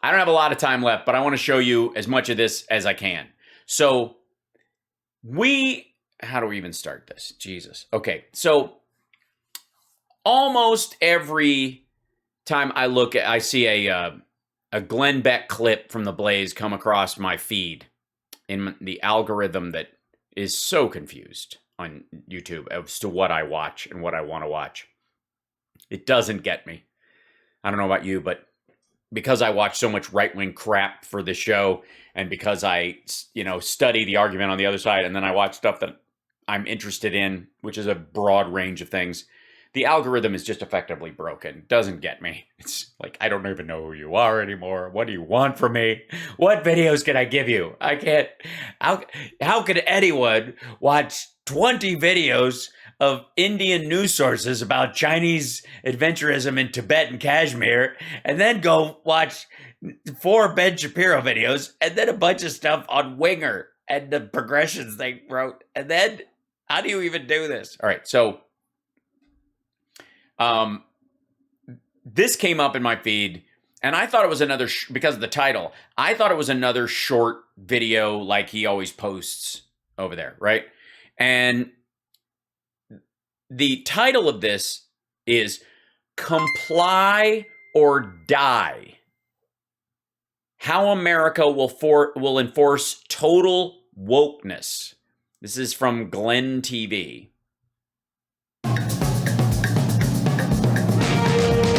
I don't have a lot of time left, but I want to show you as much of this as I can. So how do we even start this? Jesus. Okay, so almost every time I see a Glenn Beck clip from The Blaze come across my feed in the algorithm that is so confused on YouTube as to what I watch and what I want to watch. It doesn't get me. I don't know about you, but because I watch so much right-wing crap for the show, and because I, study the argument on the other side, and then I watch stuff that I'm interested in, which is a broad range of things, the algorithm is just effectively broken. Doesn't get me. It's like, I don't even know who you are anymore. What do you want from me? What videos can I give you? I can't. How could anyone watch 20 videos of Indian news sources about Chinese adventurism in Tibet and Kashmir, and then go watch 4 Ben Shapiro videos, and then a bunch of stuff on Winger and the progressions they wrote? And then, how do you even do this? All right, so this came up in my feed, and I thought it was another, because of the title, I thought it was another short video like he always posts over there, right? And the title of this is Comply or Die: How America will enforce total wokeness. This is from Glenn TV.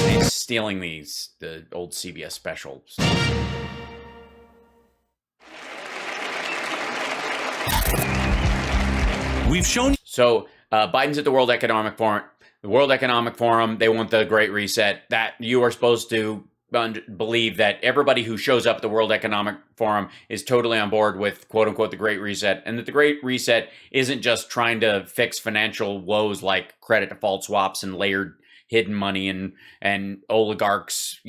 He's stealing the old CBS specials. We've shown. So Biden's at the World Economic Forum. The World Economic Forum, they want the Great Reset. That you are supposed to believe that everybody who shows up at the World Economic Forum is totally on board with, quote unquote, the Great Reset, and that the Great Reset isn't just trying to fix financial woes like credit default swaps and layered hidden money and oligarchs,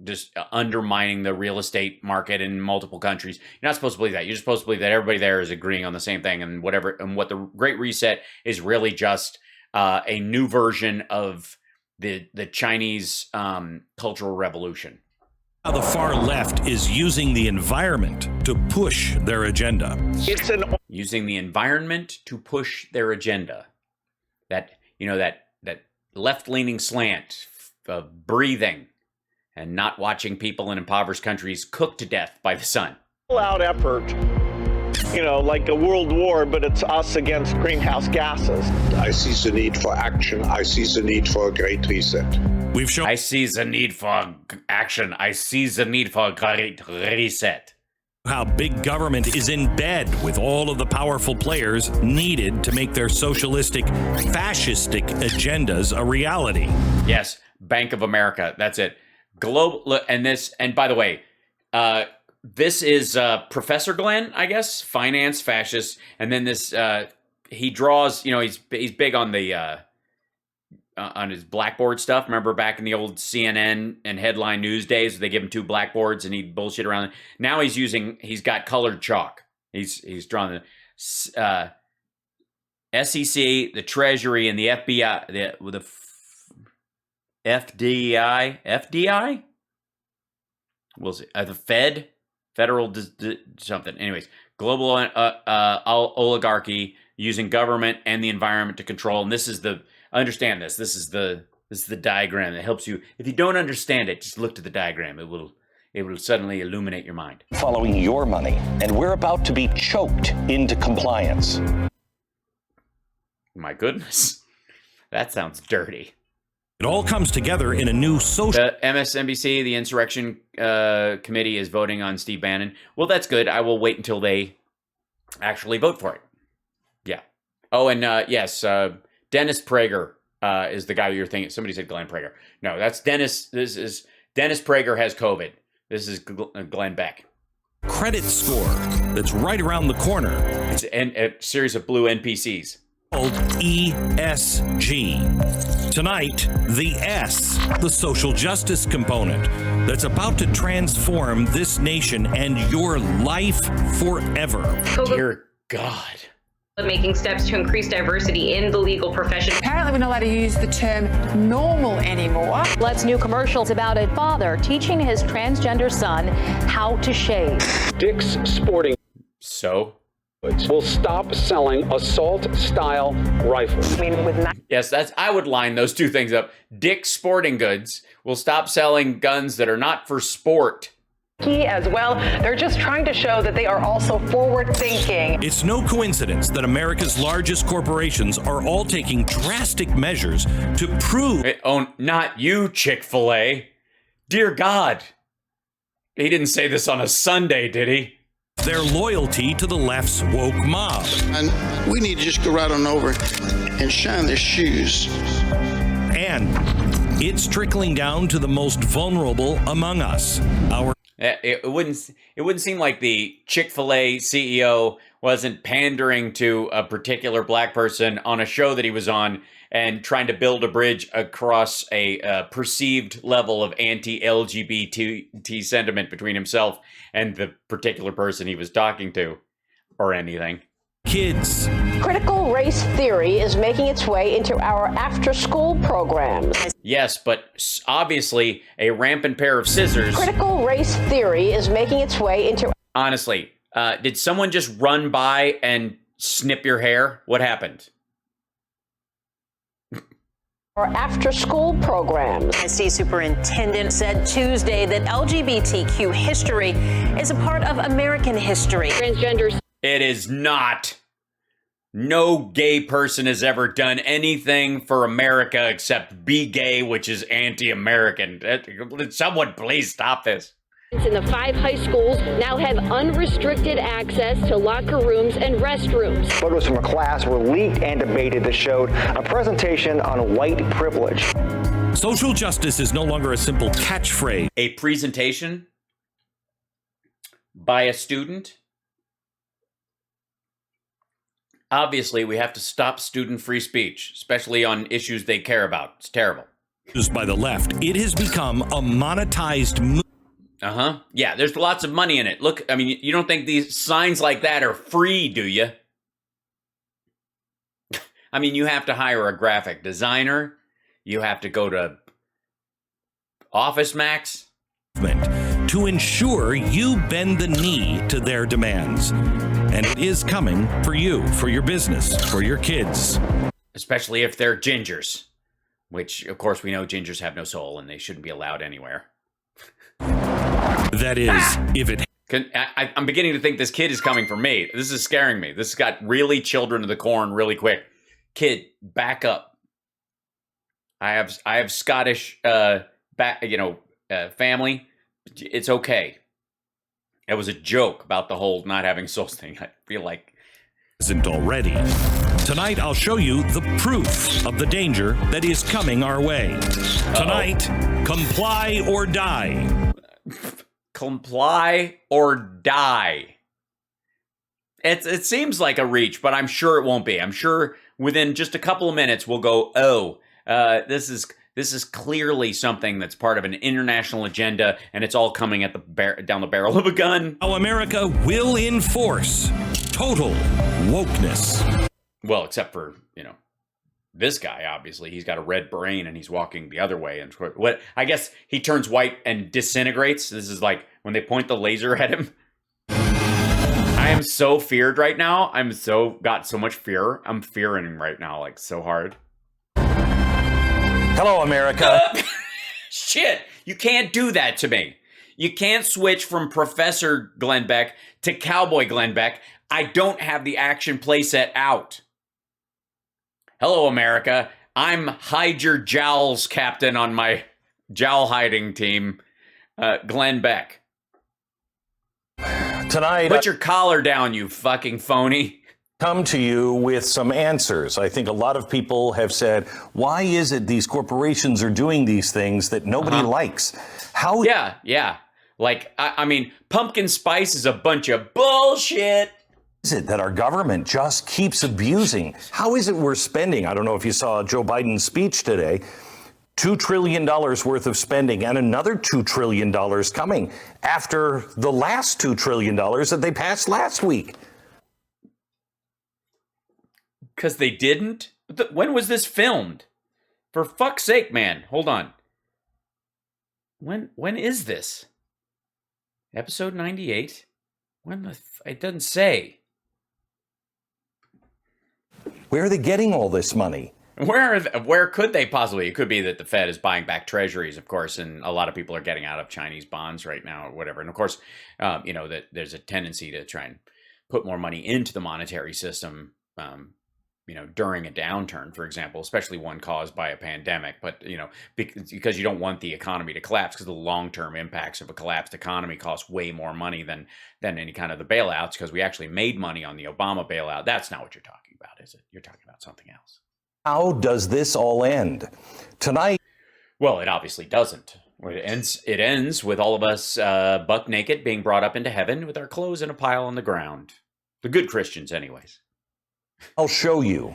just undermining the real estate market in multiple countries. You're not supposed to believe that. You're just supposed to believe that everybody there is agreeing on the same thing, and what the Great Reset is really just a new version of the Chinese Cultural Revolution. How the far left is using the environment to push their agenda. Using the environment to push their agenda. That left-leaning slant of breathing and not watching people in impoverished countries cook to death by the sun. All-out effort, like a world war, but it's us against greenhouse gases. I see the need for action. I see the need for a great reset. I see the need for action. I see the need for a great reset. How big government is in bed with all of the powerful players needed to make their socialistic, fascistic agendas a reality. Yes, Bank of America. That's it. And by the way, this is Professor Glenn, I guess, finance fascist. And then this, he draws, he's big on the on his blackboard stuff. Remember back in the old CNN and headline news days, they give him 2 blackboards and he'd bullshit around. Now he's got colored chalk. He's drawn the SEC, the Treasury, and the FBI, the FDI? We'll see. The Fed, Federal something. Anyways, global oligarchy using government and the environment to control. And this is understand this. This is the diagram that helps you. If you don't understand it, just look to the diagram. It will suddenly illuminate your mind. Following your money, and we're about to be choked into compliance. My goodness, that sounds dirty. It all comes together in a new social. The MSNBC, the Insurrection Committee, is voting on Steve Bannon. Well, that's good. I will wait until they actually vote for it. Yeah. Oh, and yes, Dennis Prager is the guy you're thinking. Somebody said Glenn Prager. No, that's Dennis. This is Dennis Prager has COVID. This is Glenn Beck. Credit score that's right around the corner. It's a series of blue NPCs. Called ESG. Tonight, the S, the social justice component, that's about to transform this nation and your life forever. Dear God. making steps to increase diversity in the legal profession. Apparently we're not allowed to use the term normal anymore. Let's new commercials about a father teaching his transgender son how to shave. Dick's Sporting So? will stop selling assault-style rifles. Yes, I would line those two things up. Dick's Sporting Goods will stop selling guns that are not for sport. As well, they're just trying to show that they are also forward-thinking. It's no coincidence that America's largest corporations are all taking drastic measures to prove... Oh, not you, Chick-fil-A. Dear God. He didn't say this on a Sunday, did he? ...their loyalty to the left's woke mob. And we need to just go right on over and shine their shoes. And it's trickling down to the most vulnerable among us. It wouldn't seem like the Chick-fil-A CEO wasn't pandering to a particular black person on a show that he was on and trying to build a bridge across a perceived level of anti-LGBT sentiment between himself and the particular person he was talking to, or anything. Kids. Critical race theory is making its way into our after-school programs. Yes, but obviously a rampant pair of scissors. Critical race theory is making its way into... Honestly, did someone just run by and snip your hair? What happened? Our after-school programs. Tennessee superintendent said Tuesday that LGBTQ history is a part of American history. Transgenders. It is not. No gay person has ever done anything for America except be gay, which is anti-American. Someone please stop this. In the 5 high schools now have unrestricted access to locker rooms and restrooms. Photos from a class were leaked and debated that showed a presentation on white privilege. Social justice is no longer a simple catchphrase. A presentation by a student? Obviously, we have to stop student free speech, especially on issues they care about. It's terrible. By the left, it has become a monetized Yeah, there's lots of money in it. Look, I mean, you don't think these signs like that are free, do you? I mean, you have to hire a graphic designer. You have to go to Office Max. To ensure you bend the knee to their demands. And it is coming for you, for your business, for your kids. Especially if they're gingers. Which, of course, we know gingers have no soul and they shouldn't be allowed anywhere. That is, if it... I'm beginning to think this kid is coming for me. This is scaring me. This got really Children of the Corn really quick. Kid, back up. I have Scottish family. It's okay. It was a joke about the whole not having souls thing. I feel like isn't already. Tonight, I'll show you the proof of the danger that is coming our way. Tonight, comply or die. Comply or die. It seems like a reach, but I'm sure it won't be. I'm sure within just a couple of minutes we'll go, this is clearly something that's part of an international agenda, and it's all coming at down the barrel of a gun. How America will enforce total wokeness. Well, except for, this guy, obviously. He's got a red brain, and he's walking the other way. And what? I guess he turns white and disintegrates. This is like when they point the laser at him. I am so feared right now. Got so much fear. I'm fearing him right now, like, so hard. Hello, America. Shit, you can't do that to me. You can't switch from Professor Glenn Beck to Cowboy Glenn Beck. I don't have the action playset out. Hello, America. I'm Hide Your Jowls captain on my jowl hiding team, Glenn Beck. Tonight, put your collar down, you fucking phony. Come to you with some answers. I think a lot of people have said, why is it these corporations are doing these things that nobody likes? How? Yeah. Like, I mean, pumpkin spice is a bunch of bullshit. Is it that our government just keeps abusing? How is it we're spending? I don't know if you saw Joe Biden's speech today. $2 trillion worth of spending and another $2 trillion coming after the last $2 trillion that they passed last week. Because they didn't? When was this filmed? For fuck's sake, man. Hold on. When is this? Episode 98? It doesn't say. Where are they getting all this money? Where could they possibly? It could be that the Fed is buying back treasuries, of course, and a lot of people are getting out of Chinese bonds right now or whatever. And of course, that there's a tendency to try and put more money into the monetary system, during a downturn, for example, especially one caused by a pandemic. But, because you don't want the economy to collapse, because the long-term impacts of a collapsed economy cost way more money than any kind of the bailouts, because we actually made money on the Obama bailout. That's not what you're talking about, is it? You're talking about something else. How does this all end? Tonight? Well, it obviously doesn't. It ends with all of us buck naked being brought up into heaven with our clothes in a pile on the ground. The good Christians, anyways. I'll show you.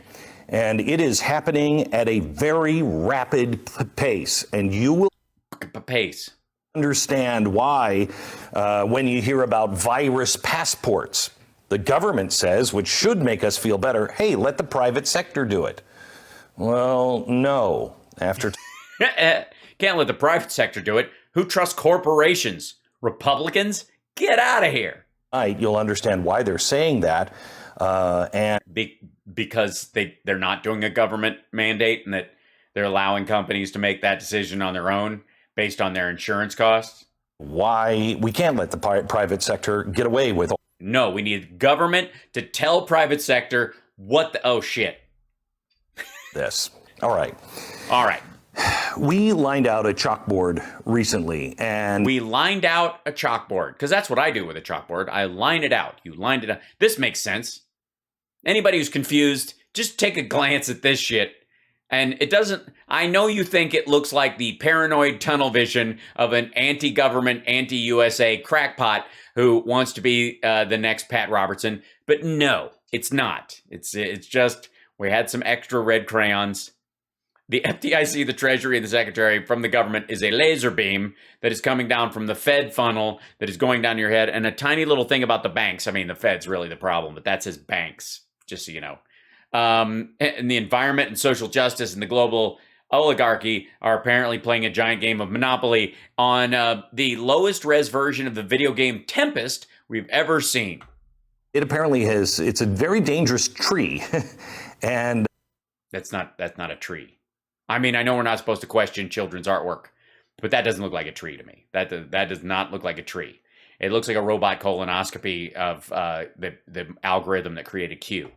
And it is happening at a very rapid pace. And you will understand why when you hear about virus passports. The government says, which should make us feel better, hey, let the private sector do it. Well, no. Can't let the private sector do it. Who trusts corporations? Republicans? Get out of here. You'll understand why they're saying that. Because they're not doing a government mandate, and that they're allowing companies to make that decision on their own based on their insurance costs. Why we can't let the private sector get away with it. No, we need government to tell private sector oh shit. This. All right. We lined out a chalkboard recently, and we lined out a chalkboard because that's what I do with a chalkboard. I line it out. You lined it out. This makes sense. Anybody who's confused, just take a glance at this shit. And it doesn't, I know you think it looks like the paranoid tunnel vision of an anti-government, anti-USA crackpot who wants to be the next Pat Robertson, but no, it's not. It's just, we had some extra red crayons. The FDIC, the Treasury, and the Secretary from the government is a laser beam that is coming down from the Fed funnel that is going down your head, and a tiny little thing about the banks. I mean, the Fed's really the problem, but that's his banks, just so you know. And the environment and social justice and the global oligarchy are apparently playing a giant game of Monopoly on the lowest res version of the video game Tempest we've ever seen. It apparently it's a very dangerous tree. And that's not a tree. I mean, I know we're not supposed to question children's artwork, but that doesn't look like a tree to me. That does not look like a tree. It looks like a robot colonoscopy of the algorithm that created Q.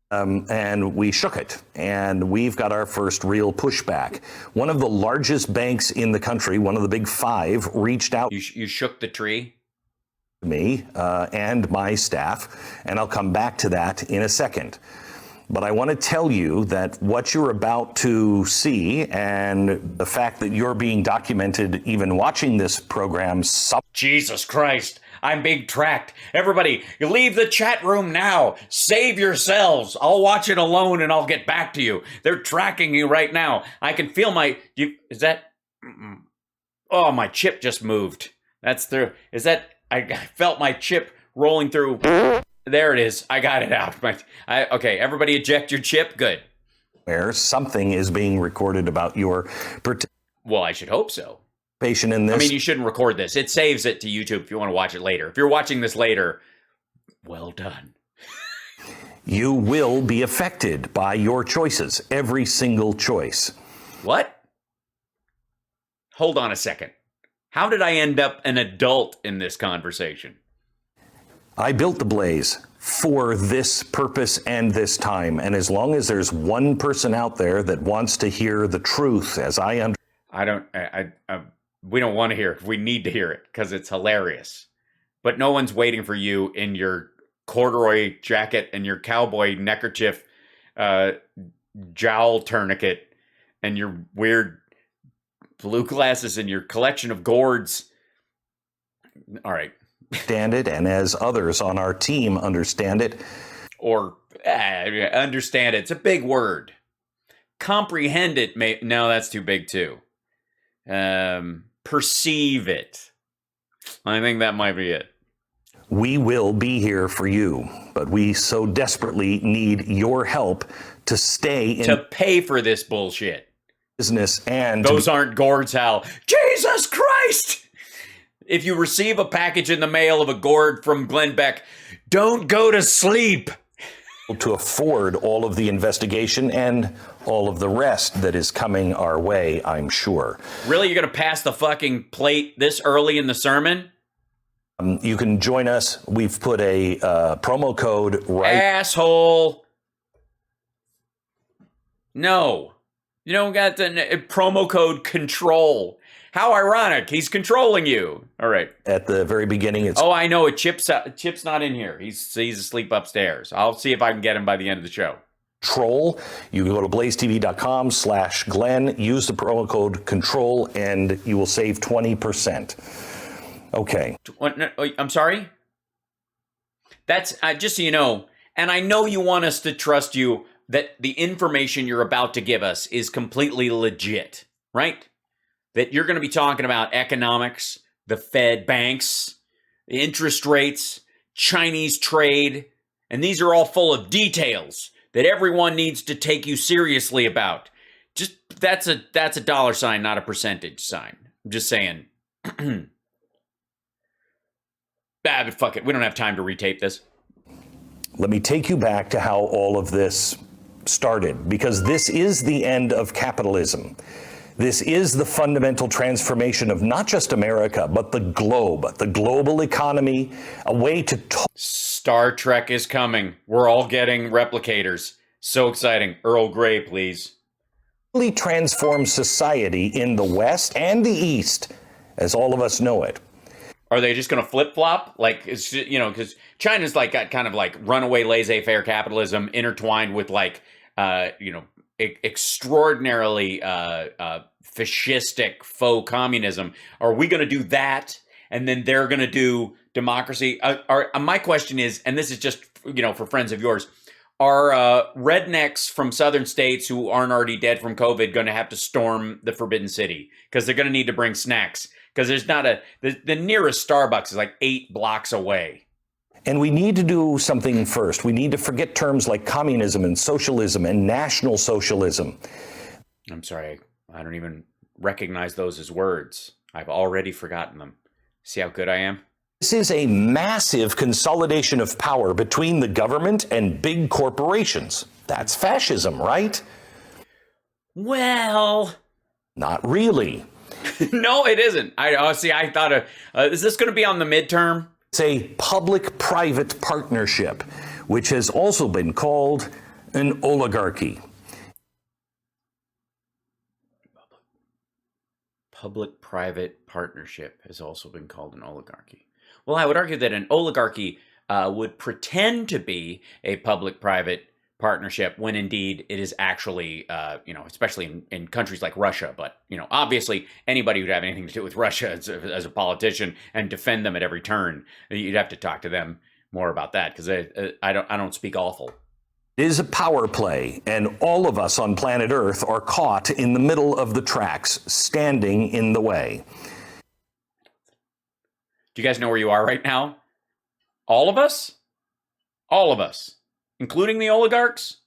And we shook it, and we've got our first real pushback. One of the largest banks in the country, one of the big five, reached out. You shook the tree? To me and my staff, and I'll come back to that in a second. But I want to tell you that what you're about to see, and the fact that you're being documented even watching this program. Jesus Christ. I'm being tracked. Everybody, you leave the chat room now. Save yourselves. I'll watch it alone and I'll get back to you. They're tracking you right now. I can feel my chip just moved. I felt my chip rolling through. There it is. I got it out. Okay, everybody eject your chip. Good. Where something is being recorded about your Well, I should hope so. In this. I mean, you shouldn't record this. It saves it to YouTube if you want to watch it later. If you're watching this later, well done. You will be affected by your choices, every single choice. What? Hold on a second. How did I end up an adult in this conversation? I built the Blaze for this purpose and this time. And as long as there's one person out there that wants to hear the truth, as we don't want to hear it. We need to hear it because it's hilarious. But no one's waiting for you in your corduroy jacket and your cowboy neckerchief jowl tourniquet and your weird blue glasses and your collection of gourds. All right. Understand it, and as others on our team understand it. Or understand it. It's a big word. Comprehend it. No, that's too big too. Perceive it. I think that might be it. We will be here for you, but we so desperately need your help to stay in to pay for this bullshit. Business and those aren't gourds, Hal. Jesus Christ! If you receive a package in the mail of a gourd from Glenn Beck, don't go to sleep. To afford all of the investigation and all of the rest that is coming our way, I'm sure. Really? You're going to pass the fucking plate this early in the sermon? You can join us. We've put a promo code right. Asshole. No. You don't got the promo code control. How ironic. He's controlling you. All right. At the very beginning, it's... Oh, I know. Chip's not in here. He's asleep upstairs. I'll see if I can get him by the end of the show. Control. You go to blazetv.com/Glenn, use the promo code control, and you will save 20%. Okay. I'm sorry? That's, just so you know, and I know you want us to trust you that the information you're about to give us is completely legit, right? That you're going to be talking about economics, the Fed, banks, interest rates, Chinese trade, and these are all full of details that everyone needs to take you seriously about. Just, that's a dollar sign, not a percentage sign. I'm just saying. But fuck it. We don't have time to retape this. Let me take you back to how all of this started, because this is the end of capitalism. This is the fundamental transformation of not just America, but the globe, the global economy, a way to... Star Trek is coming. We're all getting replicators. So exciting. Earl Grey, please. Really transform society in the West and the East, as all of us know it. Are they just going to flip-flop? Like, it's, you know, because China's like got kind of like runaway laissez-faire capitalism intertwined with like, extraordinarily fascistic faux communism. Are we going to do that? And then they're going to do democracy? My question is, and this is just, for friends of yours, are rednecks from southern states who aren't already dead from COVID going to have to storm the Forbidden City? Because they're going to need to bring snacks. Because there's not the nearest Starbucks is like 8 blocks away. And we need to do something first. We need to forget terms like communism and socialism and national socialism. I'm sorry, I don't even recognize those as words. I've already forgotten them. See how good I am? This is a massive consolidation of power between the government and big corporations. That's fascism, right? Well, not really. No, it isn't. I thought, is this going to be on the midterm? It's a public-private partnership, which has also been called an oligarchy. Public-private partnership has also been called an oligarchy. Well, I would argue that an oligarchy would pretend to be a public-private partnership when indeed it is actually, especially in countries like Russia. But, obviously anybody who'd have anything to do with Russia as a politician and defend them at every turn, you'd have to talk to them more about that, because I don't speak awful. It is a power play, and all of us on planet Earth are caught in the middle of the tracks, standing in the way. Do you guys know where you are right now? All of us? All of us. Including the oligarchs?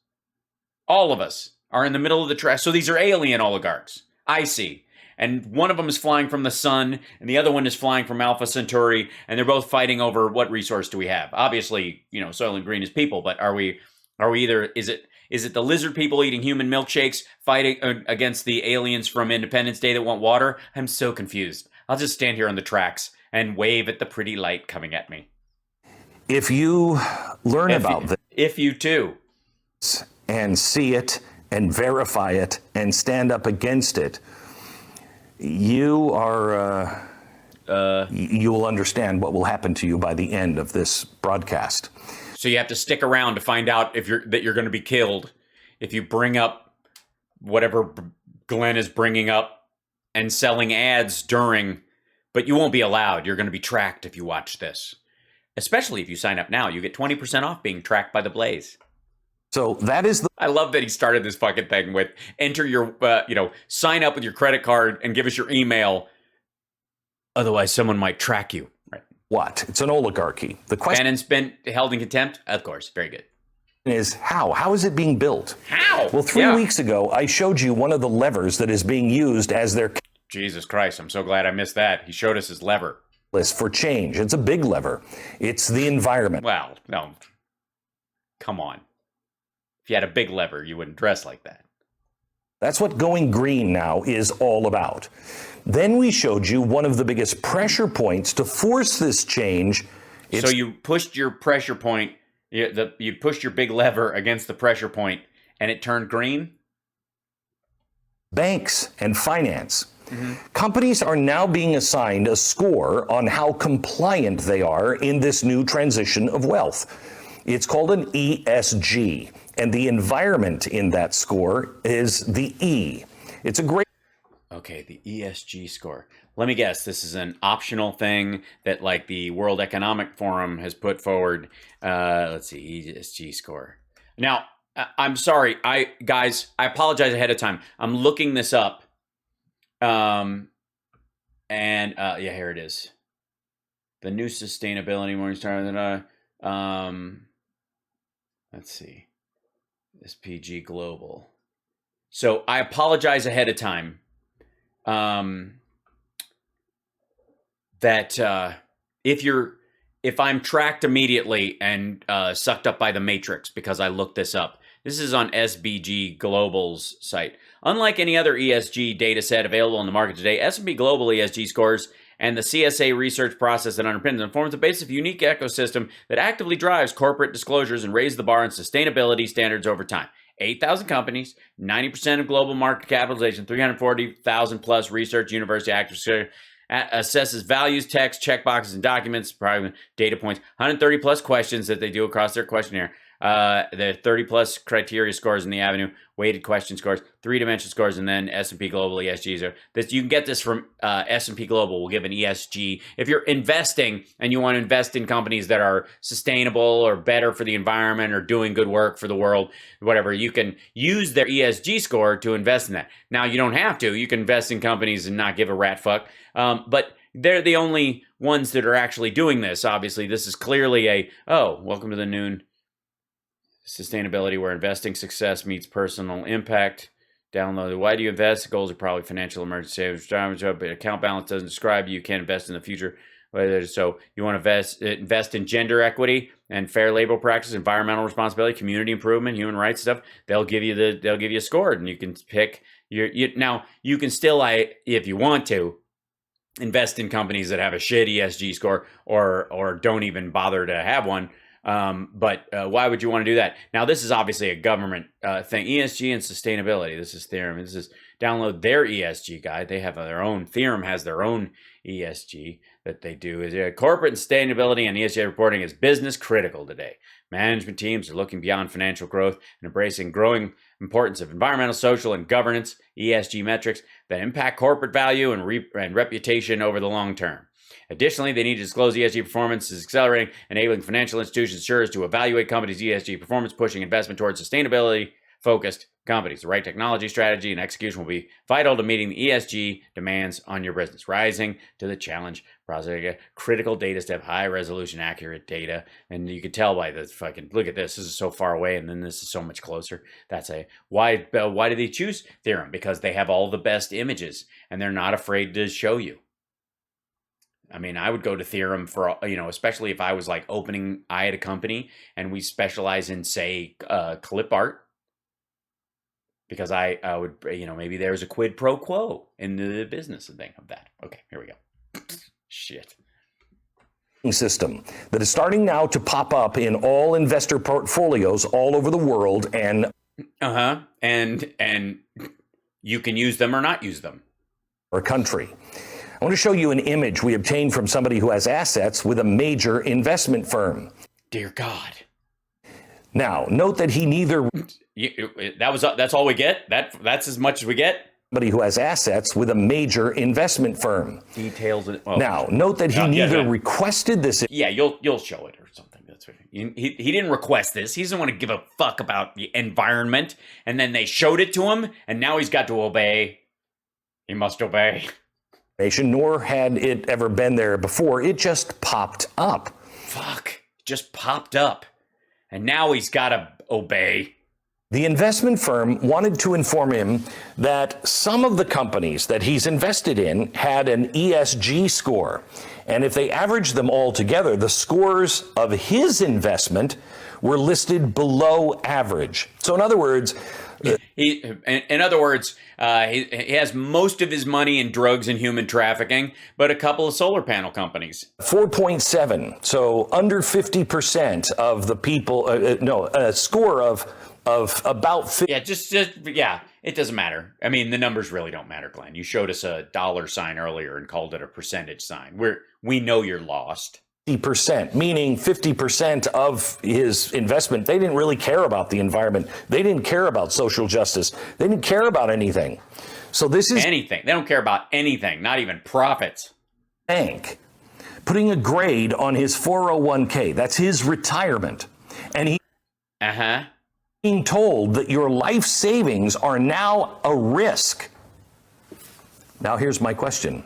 All of us are in the middle of the trash. So these are alien oligarchs. I see. And one of them is flying from the sun, and the other one is flying from Alpha Centauri, and they're both fighting over what resource do we have? Obviously, Soylent Green is people, but are we either, is it the lizard people eating human milkshakes fighting against the aliens from Independence Day that want water? I'm so confused. I'll just stand here on the tracks and wave at the pretty light coming at me. If you learn about this, if you too, and see it and verify it and stand up against it, you are you will understand what will happen to you by the end of this broadcast. So you have to stick around to find out that you're going to be killed if you bring up whatever Glenn is bringing up and selling ads during, but you won't be allowed. You're going to be tracked if you watch this. Especially if you sign up now, you get 20% off being tracked by the Blaze. So that is the... I love that he started this fucking thing with enter your, sign up with your credit card and give us your email. Otherwise, someone might track you. Right. what? It's an oligarchy. The question Bannon's been held in contempt? Of course. Very good. is how? How is it being built? How? Well, 3 weeks ago, I showed you one of the levers that is being used as their Jesus Christ, I'm so glad I missed that. He showed us his lever. List for change. It's a big lever. It's the environment. Well, no. Come on. If you had a big lever, you wouldn't dress like that. That's what going green now is all about. Then we showed you one of the biggest pressure points to force this change. So you pushed your pressure point, you pushed your big lever against the pressure point, and it turned green? Banks and finance. Companies are now being assigned a score on how compliant they are in this new transition of wealth. It's called an ESG, and the environment in that score is the E. It's a great... Okay, the ESG score. Let me guess, this is an optional thing that like the World Economic Forum has put forward. Let's see, ESG score. Now, I'm sorry, guys, I apologize ahead of time. I'm looking this up. Yeah, here it is. The new sustainability morning star. Let's see. SPG Global. So I apologize ahead of time. If I'm tracked immediately and sucked up by the matrix because I looked this up. This is on SBG Global's site. Unlike any other ESG data set available on the market today, S&P Global ESG scores and the CSA research process that underpins them forms a base of unique ecosystem that actively drives corporate disclosures and raises the bar on sustainability standards over time. 8,000 companies, 90% of global market capitalization, 340,000 plus research university actors, assesses values, text, checkboxes, and documents, private data points, 130 plus questions that they do across their questionnaire. The 30 plus criteria scores in the Avenue, weighted question scores, 3-dimensional scores, and then S&P Global ESG. So this, you can get this from S&P Global. We'll give an ESG. If you're investing and you want to invest in companies that are sustainable or better for the environment or doing good work for the world, whatever, you can use their ESG score to invest in that. Now, you don't have to. You can invest in companies and not give a rat fuck. But they're the only ones that are actually doing this. Obviously, this is clearly welcome to the noon. Sustainability, where investing success meets personal impact. Download. Why do you invest? Goals are probably financial emergency savings, but account balance doesn't describe you can't invest in the future. So you want to invest in gender equity and fair labor practice, environmental responsibility, community improvement, human rights stuff. They'll give you a score, and you can pick now you can still, if you want to, invest in companies that have a shit ESG score or don't even bother to have one. But why would you want to do that? Now, this is obviously a government thing. ESG and sustainability. This is Theorem. This is download their ESG guide. They have their own. Theorem has their own ESG that they do. Corporate sustainability and ESG reporting is business critical today. Management teams are looking beyond financial growth and embracing growing importance of environmental, social, and governance ESG metrics that impact corporate value and reputation over the long term. Additionally, they need to disclose ESG performance is accelerating, enabling financial institutions insurers to evaluate companies' ESG performance, pushing investment towards sustainability-focused companies. The right technology, strategy, and execution will be vital to meeting the ESG demands on your business. Rising to the challenge, processing critical data step, high-resolution, accurate data. And you can tell by the fucking, look at this. This is so far away, and then this is so much closer. That's why do they choose Theorem? Because they have all the best images, and they're not afraid to show you. I mean, I would go to Theorem for, especially if I was like I had a company and we specialize in, say, clip art, because I would, maybe there's a quid pro quo in the business and thing of that. Okay, here we go. Shit. System that is starting now to pop up in all investor portfolios all over the world, and and you can use them or not use them. Our country. I want to show you an image we obtained from somebody who has assets with a major investment firm. Dear God. Now, note that he neither... That's all we get? That's as much as we get? Somebody who has assets with a major investment firm. Details. Now, note that he neither requested this... Yeah, you'll show it or something. That's right. He didn't request this. He doesn't want to give a fuck about the environment. And then they showed it to him, and now he's got to obey. He must obey. Nor had it ever been there before. It just popped up. Fuck. Just popped up. And now he's got to obey. The investment firm wanted to inform him that some of the companies that he's invested in had an ESG score. And if they averaged them all together, the scores of his investment were listed below average. So in other words, he has most of his money in drugs and human trafficking, but a couple of solar panel companies. 4.7, so under 50% of the people, a score of about 50. Yeah, it doesn't matter. I mean, the numbers really don't matter, Glenn. You showed us a dollar sign earlier and called it a percentage sign. We know you're lost. 50%, meaning 50% of his investment, they didn't really care about the environment. They didn't care about social justice. They didn't care about anything. So this is anything. They don't care about anything, not even profits. Bank putting a grade on his 401k. That's his retirement. And he being told that your life savings are now a risk. Now here's my question.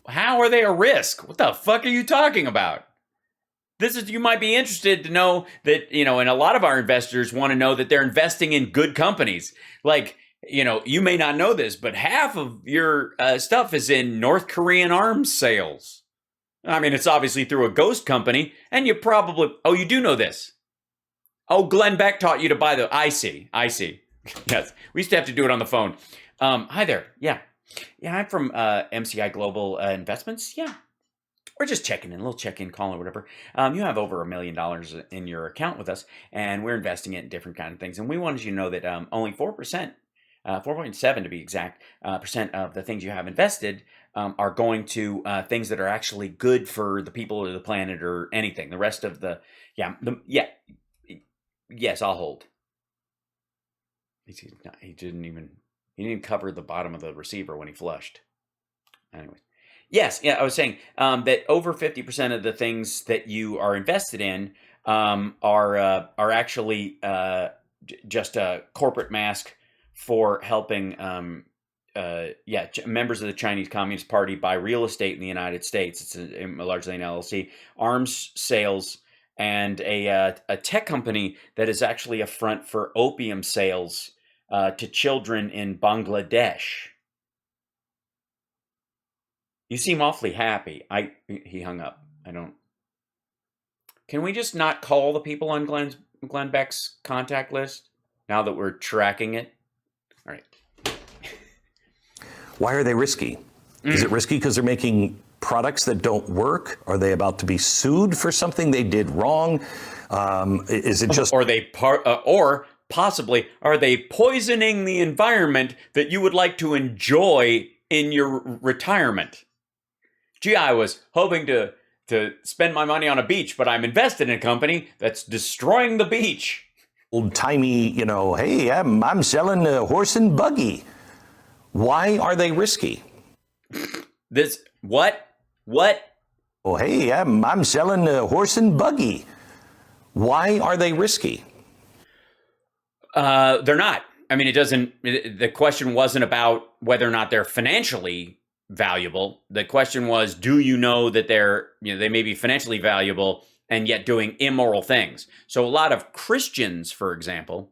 How are they a risk? What the fuck are you talking about? You might be interested to know that, and a lot of our investors want to know that they're investing in good companies. Like, you may not know this, but half of your stuff is in North Korean arms sales. I mean, it's obviously through a ghost company, and you do know this. Oh, Glenn Beck taught you to buy I see. Yes, we used to have to do it on the phone. Hi there. Yeah, I'm from MCI Global Investments. Yeah. We're just checking in, a little check-in call or whatever. You have over $1 million in your account with us, and we're investing it in different kind of things. And we wanted you to know that only 4%, 4.7 to be exact, percent of the things you have invested are going to things that are actually good for the people or the planet or anything. The rest of yes, I'll hold. He didn't cover the bottom of the receiver when he flushed. Anyways. Yes, I was saying that over 50% of the things that you are invested in are actually just a corporate mask for helping members of the Chinese Communist Party buy real estate in the United States. It's largely an LLC, arms sales, and a tech company that is actually a front for opium sales to children in Bangladesh. You seem awfully happy. He hung up. Can we just not call the people on Glenn Beck's contact list now that we're tracking it? All right. Why are they risky? Is it risky because they're making products that don't work? Are they about to be sued for something they did wrong? Is it just... Or possibly, are they poisoning the environment that you would like to enjoy in your retirement? Gee, I was hoping to spend my money on a beach, but I'm invested in a company that's destroying the beach. Old-timey, hey, I'm selling a horse and buggy. Why are they risky? What? Oh, hey, I'm selling a horse and buggy. Why are they risky? They're not. I mean, the question wasn't about whether or not they're financially valuable. The question was, do you know that they may be financially valuable and yet doing immoral things? So a lot of Christians, for example,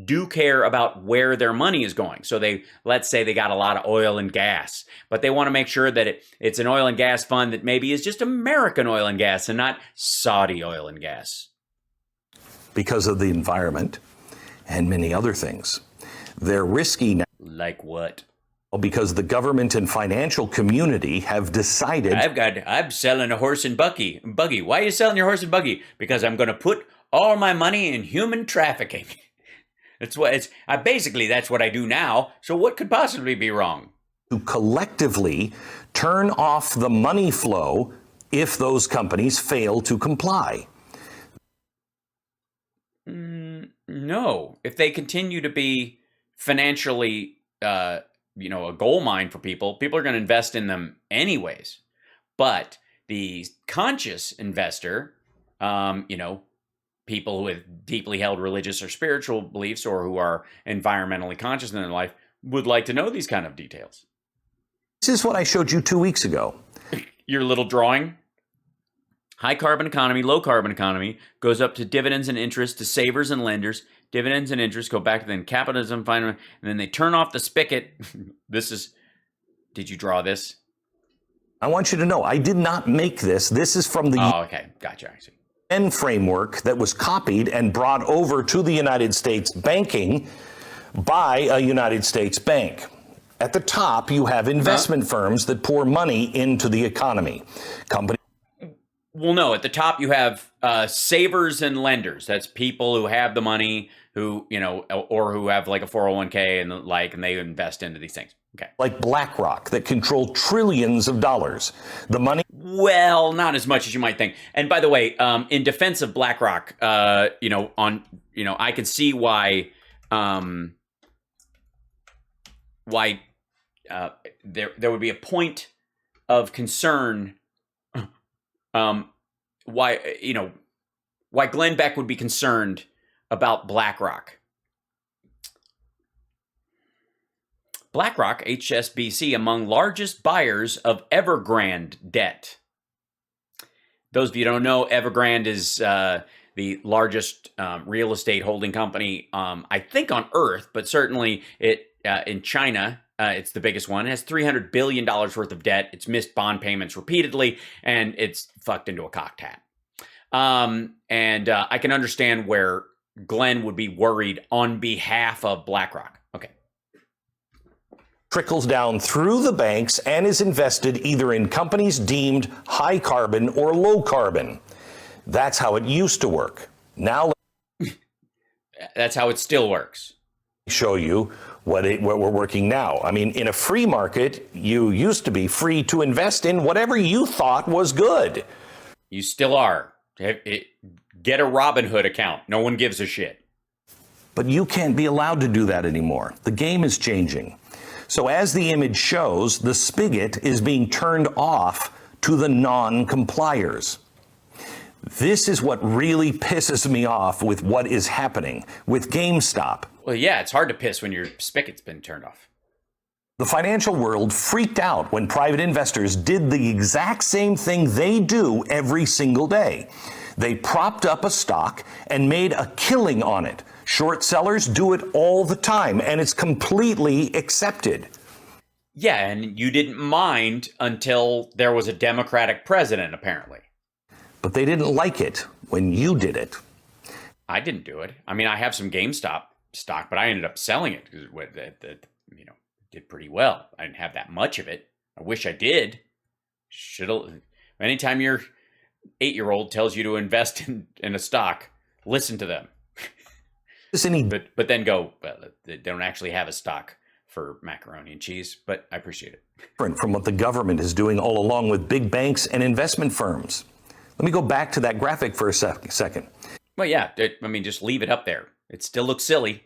do care about where their money is going. So let's say they got a lot of oil and gas, but they want to make sure that it's an oil and gas fund that maybe is just American oil and gas and not Saudi oil and gas. Because of the environment and many other things. They're risky now. Like what? Because the government and financial community have decided... I'm selling a horse and buggy. Why are you selling your horse and buggy? Because I'm going to put all my money in human trafficking. That's what that's what I do now. So what could possibly be wrong? To collectively turn off the money flow if those companies fail to comply. No. If they continue to be financially... a gold mine for people are going to invest in them anyways. But the conscious investor, people with deeply held religious or spiritual beliefs or who are environmentally conscious in their life would like to know these kind of details. This is what I showed you 2 weeks ago. Your little drawing. High carbon economy, low carbon economy goes up to dividends and interest to savers and lenders. Dividends and interest go back to then capitalism, finally, and then they turn off the spigot. This is, did you draw this? I want you to know, I did not make this. This is from the okay, gotcha. I see. UN framework that was copied and brought over to the United States banking by a United States bank. At the top, you have investment firms that pour money into the economy. Well, no, at the top you have savers and lenders. That's people who have the money, who, you know, or who have like a 401k and the like, and they invest into these things. Okay. Like BlackRock that control trillions of dollars. The money. Well, not as much as you might think. And by the way, in defense of BlackRock, I can see why there would be a point of concern. Why Glenn Beck would be concerned about BlackRock. BlackRock, HSBC, among largest buyers of Evergrande debt. Those of you who don't know, Evergrande is the largest real estate holding company, I think, on Earth, but certainly in China. It's the biggest one. It has $300 billion worth of debt. It's missed bond payments repeatedly, and it's fucked into a cocked hat. I can understand where Glenn would be worried on behalf of BlackRock. Okay. Trickles down through the banks and is invested either in companies deemed high carbon or low carbon. That's how it used to work. Now, that's how it still works. Show you what we're working now. I mean, in a free market, you used to be free to invest in whatever you thought was good. You still are. Get a Robinhood account. No one gives a shit. But you can't be allowed to do that anymore. The game is changing. So as the image shows, the spigot is being turned off to the non-compliers. This is what really pisses me off with what is happening with GameStop. Well, yeah, it's hard to piss when your spigot's been turned off. The financial world freaked out when private investors did the exact same thing they do every single day. They propped up a stock and made a killing on it. Short sellers do it all the time, and it's completely accepted. Yeah, and you didn't mind until there was a Democratic president, apparently. But they didn't like it when you did it. I didn't do it. I mean, I have some GameStop stock, but I ended up selling it because it did pretty well. I didn't have that much of it. I wish I did. Anytime your 8-year-old tells you to invest in a stock, listen to them. But then go, well, they don't actually have a stock for macaroni and cheese, but I appreciate it. Different from what the government is doing all along with big banks and investment firms. Let me go back to that graphic for a second. Well, yeah, just leave it up there. It still looks silly.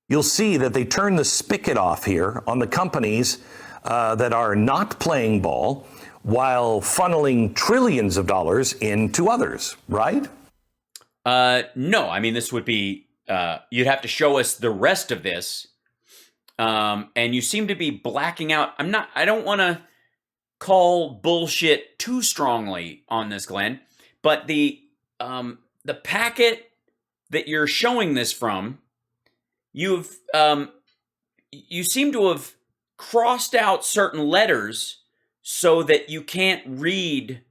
You'll see that they turn the spigot off here on the companies that are not playing ball while funneling trillions of dollars into others, right? No, I mean, this would be, you'd have to show us the rest of this. And you seem to be blacking out. I don't want to call bullshit too strongly on this, Glenn, but the packet that you're showing this from, you seem to have crossed out certain letters so that you can't read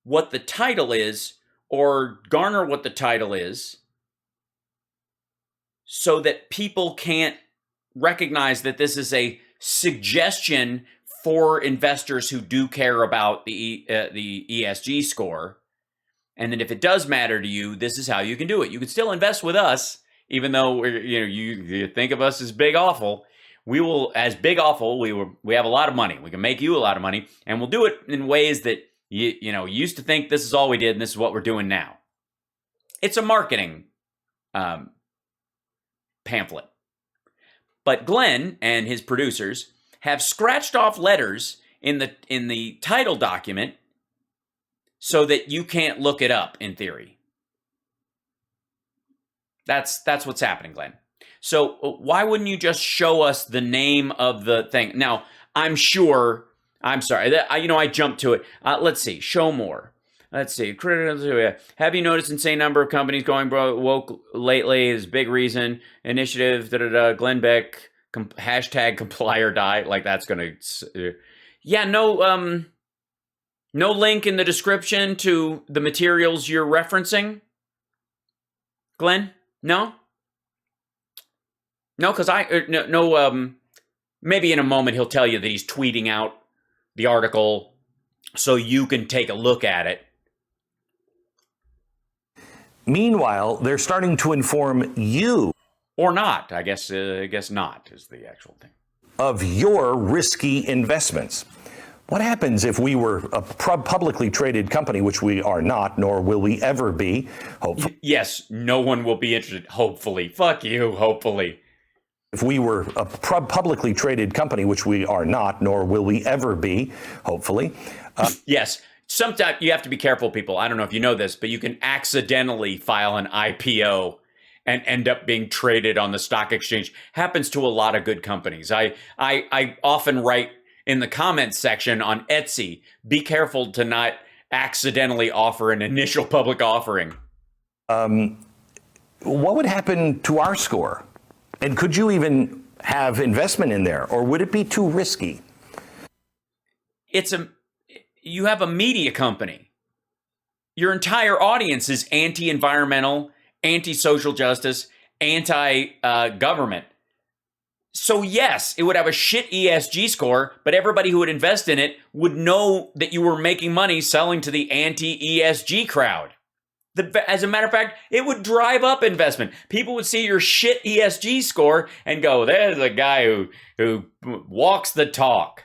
what the title is or garner what the title is, so that people can't recognize that this is a suggestion for investors who do care about the ESG score. And then if it does matter to you, this is how you can do it. You can still invest with us, even though you think of us as big awful. We will, as big awful, we have a lot of money. We can make you a lot of money, and we'll do it in ways that you used to think this is all we did, and this is what we're doing now. It's a marketing pamphlet. But Glenn and his producers have scratched off letters in the title document so that you can't look it up in theory. That's what's happening, Glenn. So why wouldn't you just show us the name of the thing? Now, I'm sure I'm sorry. I jumped to it. Let's see. Show more. Let's see. Have you noticed insane number of companies going woke lately? Is big reason. Initiative. Glenn Beck. Hashtag comply or die. Like that's gonna. Yeah. No. No link in the description to the materials you're referencing. Glenn. No. No, because maybe in a moment he'll tell you that he's tweeting out the article so you can take a look at it. Meanwhile, they're starting to inform you. Or not. I guess not is the actual thing. Of your risky investments. What happens if we were a publicly traded company, which we are not, nor will we ever be? Hopefully. Yes, no one will be interested. Hopefully. Fuck you, hopefully. If we were a publicly traded company, which we are not, nor will we ever be, hopefully. Yes. Sometimes you have to be careful, people. I don't know if you know this, but you can accidentally file an IPO and end up being traded on the stock exchange. Happens to a lot of good companies. I often write in the comments section on Etsy, be careful to not accidentally offer an initial public offering. What would happen to our score? And could you even have investment in there, or would it be too risky? You have a media company. Your entire audience is anti-environmental, anti-social justice, anti-government. So yes, it would have a shit ESG score, but everybody who would invest in it would know that you were making money selling to the anti-ESG crowd. As a matter of fact, it would drive up investment. People would see your shit ESG score and go, there's a guy who walks the talk.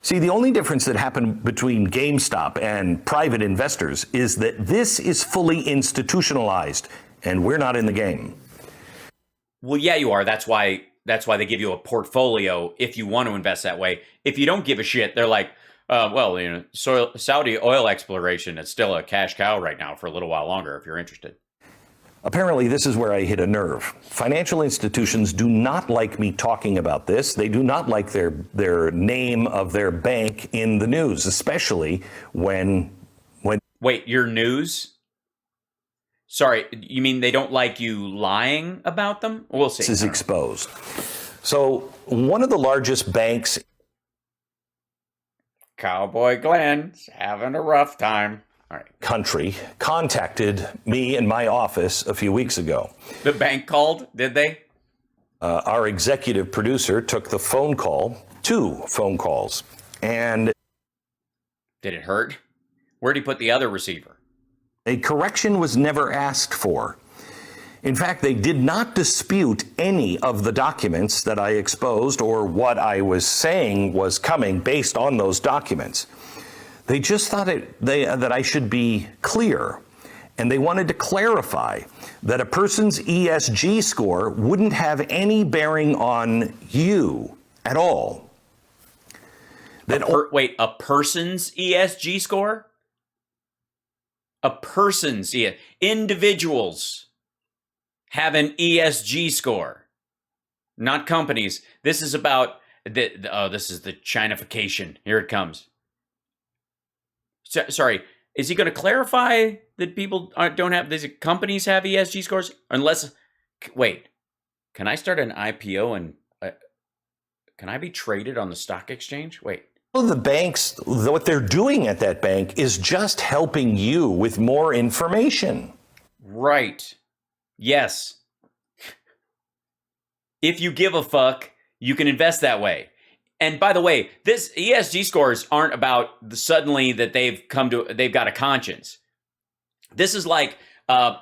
See, the only difference that happened between GameStop and private investors is that this is fully institutionalized, and we're not in the game. Well, yeah, you are. That's why they give you a portfolio if you want to invest that way. If you don't give a shit, they're like, Saudi oil exploration is still a cash cow right now for a little while longer if you're interested. Apparently, this is where I hit a nerve. Financial institutions do not like me talking about this. They do not like their name of their bank in the news, especially when... Wait, your news? Sorry, you mean they don't like you lying about them? We'll see. This is exposed. So one of the largest banks... Cowboy Glenn's having a rough time. All right. Country contacted me in my office a few weeks ago. The bank called, did they? Our executive producer took the phone call, 2 phone calls, and... Did it hurt? Where'd he put the other receiver? A correction was never asked for. In fact, they did not dispute any of the documents that I exposed or what I was saying was coming based on those documents. They just thought that I should be clear, and they wanted to clarify that a person's ESG score wouldn't have any bearing on you at all. Wait, a person's ESG score? A person's individuals have an ESG score, not companies. This is about this is the Chinification. Here it comes. Sorry, is he going to clarify that people don't have these companies have ESG scores? Unless, wait, can I start an IPO and can I be traded on the stock exchange? Wait. Well, the banks, what they're doing at that bank is just helping you with more information. Right. Yes. If you give a fuck, you can invest that way. And by the way, this ESG scores aren't about suddenly that they've got a conscience. This is like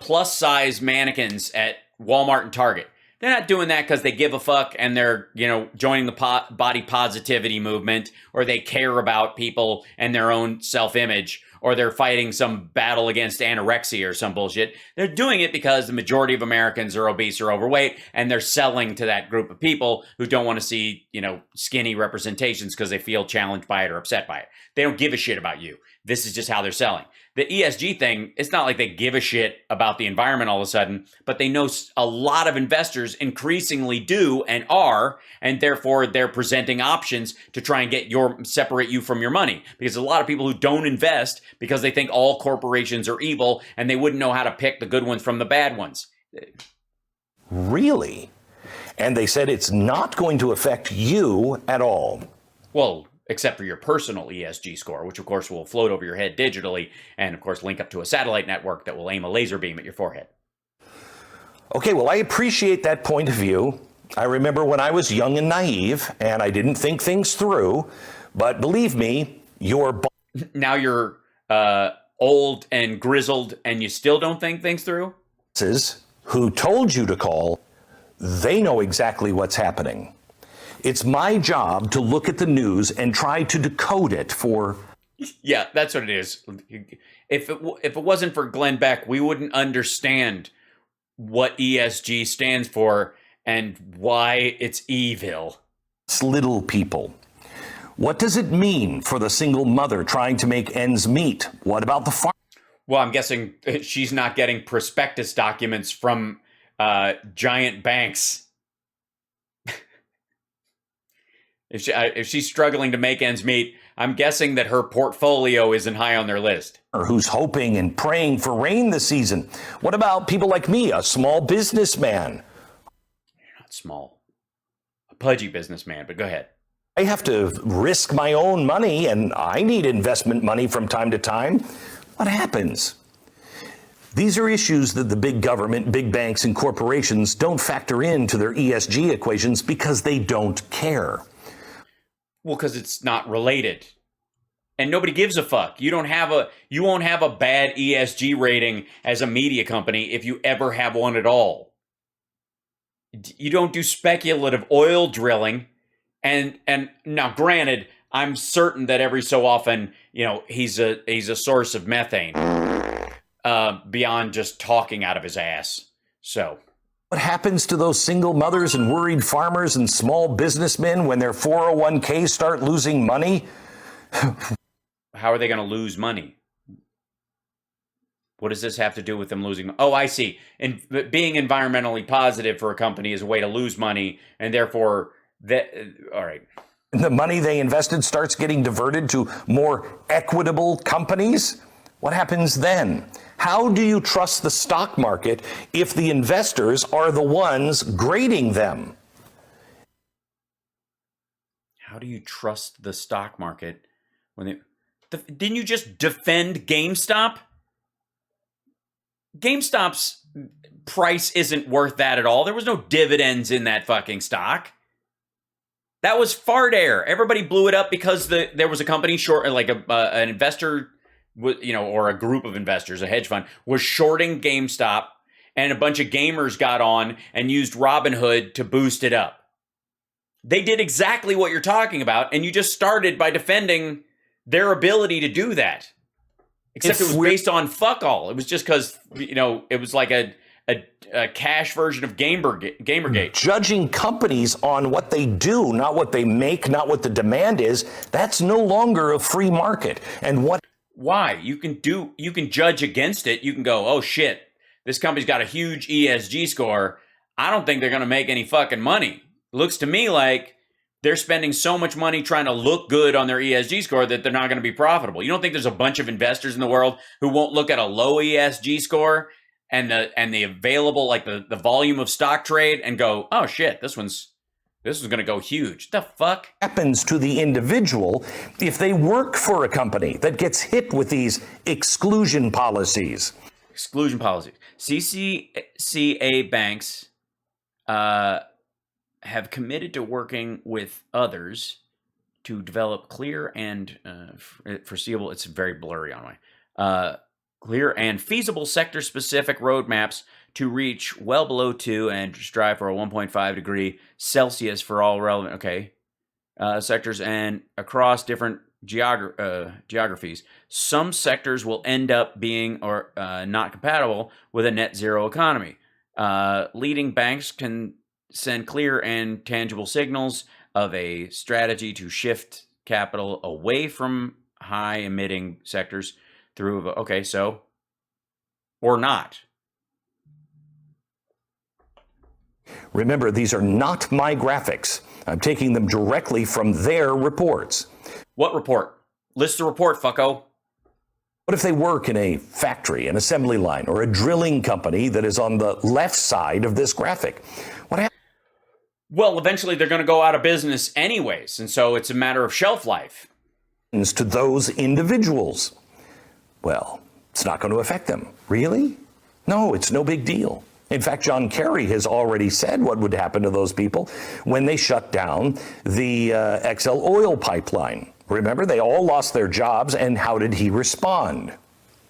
plus size mannequins at Walmart and Target. They're not doing that because they give a fuck and they're, joining the body positivity movement, or they care about people and their own self-image, or they're fighting some battle against anorexia or some bullshit. They're doing it because the majority of Americans are obese or overweight, and they're selling to that group of people who don't want to see, skinny representations because they feel challenged by it or upset by it. They don't give a shit about you. This is just how they're selling. the ESG thing, it's not like they give a shit about the environment all of a sudden, but they know a lot of investors increasingly do and are, and therefore they're presenting options to try and separate you from your money. Because there's a lot of people who don't invest because they think all corporations are evil and they wouldn't know how to pick the good ones from the bad ones. Really? And they said it's not going to affect you at all. Well, except for your personal ESG score, which of course will float over your head digitally and of course link up to a satellite network that will aim a laser beam at your forehead. Okay, well, I appreciate that point of view. I remember when I was young and naive and I didn't think things through, but believe me, now you're old and grizzled and you still don't think things through? Who told you to call, they know exactly what's happening. It's my job to look at the news and try to decode it for... Yeah, that's what it is. If it wasn't for Glenn Beck, we wouldn't understand what ESG stands for and why it's evil. It's little people. What does it mean for the single mother trying to make ends meet? What about the farm? Well, I'm guessing she's not getting prospectus documents from giant banks. If she's struggling to make ends meet, I'm guessing that her portfolio isn't high on their list. Or who's hoping and praying for rain this season? What about people like me, a small businessman? You're not small. A pudgy businessman, but go ahead. I have to risk my own money, and I need investment money from time to time. What happens? These are issues that the big government, big banks, and corporations don't factor into their ESG equations because they don't care. Well, because it's not related. And nobody gives a fuck. You won't have a bad ESG rating as a media company if you ever have one at all. You don't do speculative oil drilling. And now, granted, I'm certain that every so often, he's a source of methane beyond just talking out of his ass. So. What happens to those single mothers and worried farmers and small businessmen when their 401ks start losing money? How are they going to lose money? What does this have to do with them losing? Oh, I see. And being environmentally positive for a company is a way to lose money, and therefore, all right. The money they invested starts getting diverted to more equitable companies? What happens then? How do you trust the stock market if the investors are the ones grading them? How do you trust the stock market when didn't you just defend GameStop? GameStop's price isn't worth that at all. There was no dividends in that fucking stock. That was fart air. Everybody blew it up because there was a company short, like an investor, or a group of investors, a hedge fund, was shorting GameStop, and a bunch of gamers got on and used Robinhood to boost it up. They did exactly what you're talking about, and you just started by defending their ability to do that. Except it was based on fuck all. It was just because, it was like a cash version of Gamergate. Judging companies on what they do, not what they make, not what the demand is, that's no longer a free market. And why? You can judge against it. You can go, oh shit, this company's got a huge ESG score. I don't think they're going to make any fucking money. Looks to me like they're spending so much money trying to look good on their ESG score that they're not going to be profitable. You don't think there's a bunch of investors in the world who won't look at a low ESG score and the available, like the volume of stock trade and go, oh shit, this one's going to go huge. The fuck happens to the individual if they work for a company that gets hit with these exclusion policies? Exclusion policies. CCA banks have committed to working with others to develop clear and foreseeable, it's very blurry on my, clear and feasible sector-specific roadmaps to reach well below 2 and strive for a 1.5 degree Celsius for all relevant sectors and across different geographies. Some sectors will end up being or not compatible with a net zero economy. Leading banks can send clear and tangible signals of a strategy to shift capital away from high emitting sectors through, okay, so, or not. Remember, these are not my graphics. I'm taking them directly from their reports. What report? List the report, fucko. What if they work in a factory, an assembly line, or a drilling company that is on the left side of this graphic? What happens? Well, eventually they're going to go out of business anyways, and so it's a matter of shelf life. To those individuals? Well, it's not going to affect them. Really? No, it's no big deal. In fact, John Kerry has already said what would happen to those people when they shut down the XL oil pipeline. Remember, they all lost their jobs, and how did he respond?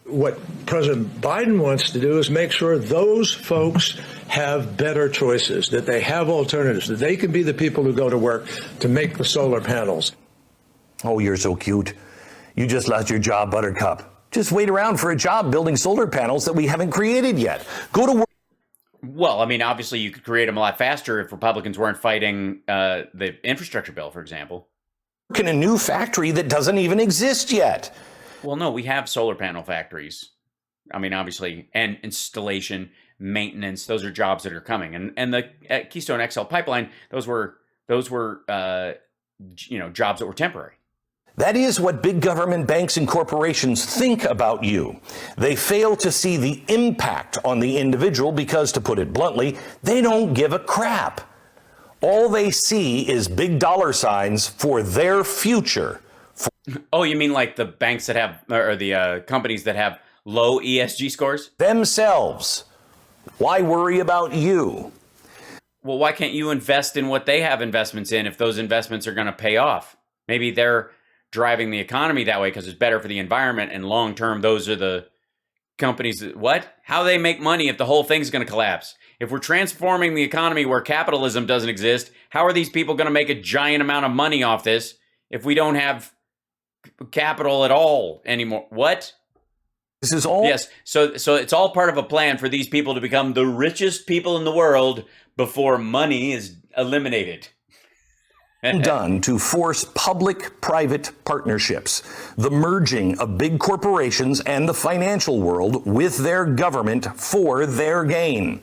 What President Biden wants to do is make sure those folks have better choices, that they have alternatives, that they can be the people who go to work to make the solar panels. Oh, you're so cute. You just lost your job, Buttercup. Just wait around for a job building solar panels that we haven't created yet. Go to work. Well, I mean, obviously you could create them a lot faster if Republicans weren't fighting the infrastructure bill, for example. In a new factory that doesn't even exist yet. Well, no, we have solar panel factories. I mean, obviously, and installation, maintenance, those are jobs that are coming. And the Keystone XL pipeline, those were jobs that were temporary. That is what big government banks and corporations think about you. They fail to see the impact on the individual because, to put it bluntly, they don't give a crap. All they see is big dollar signs for their future. Oh, you mean like the banks that have, or the companies that have low ESG scores? Themselves. Why worry about you? Well, why can't you invest in what they have investments in if those investments are going to pay off? Maybe they're driving the economy that way because it's better for the environment, and long term, those are the companies that, what? How they make money if the whole thing's going to collapse? If we're transforming the economy where capitalism doesn't exist, how are these people going to make a giant amount of money off this if we don't have capital at all anymore? What? This is all? Yes. So it's all part of a plan for these people to become the richest people in the world before money is eliminated. Done to force public-private partnerships, the merging of big corporations and the financial world with their government for their gain.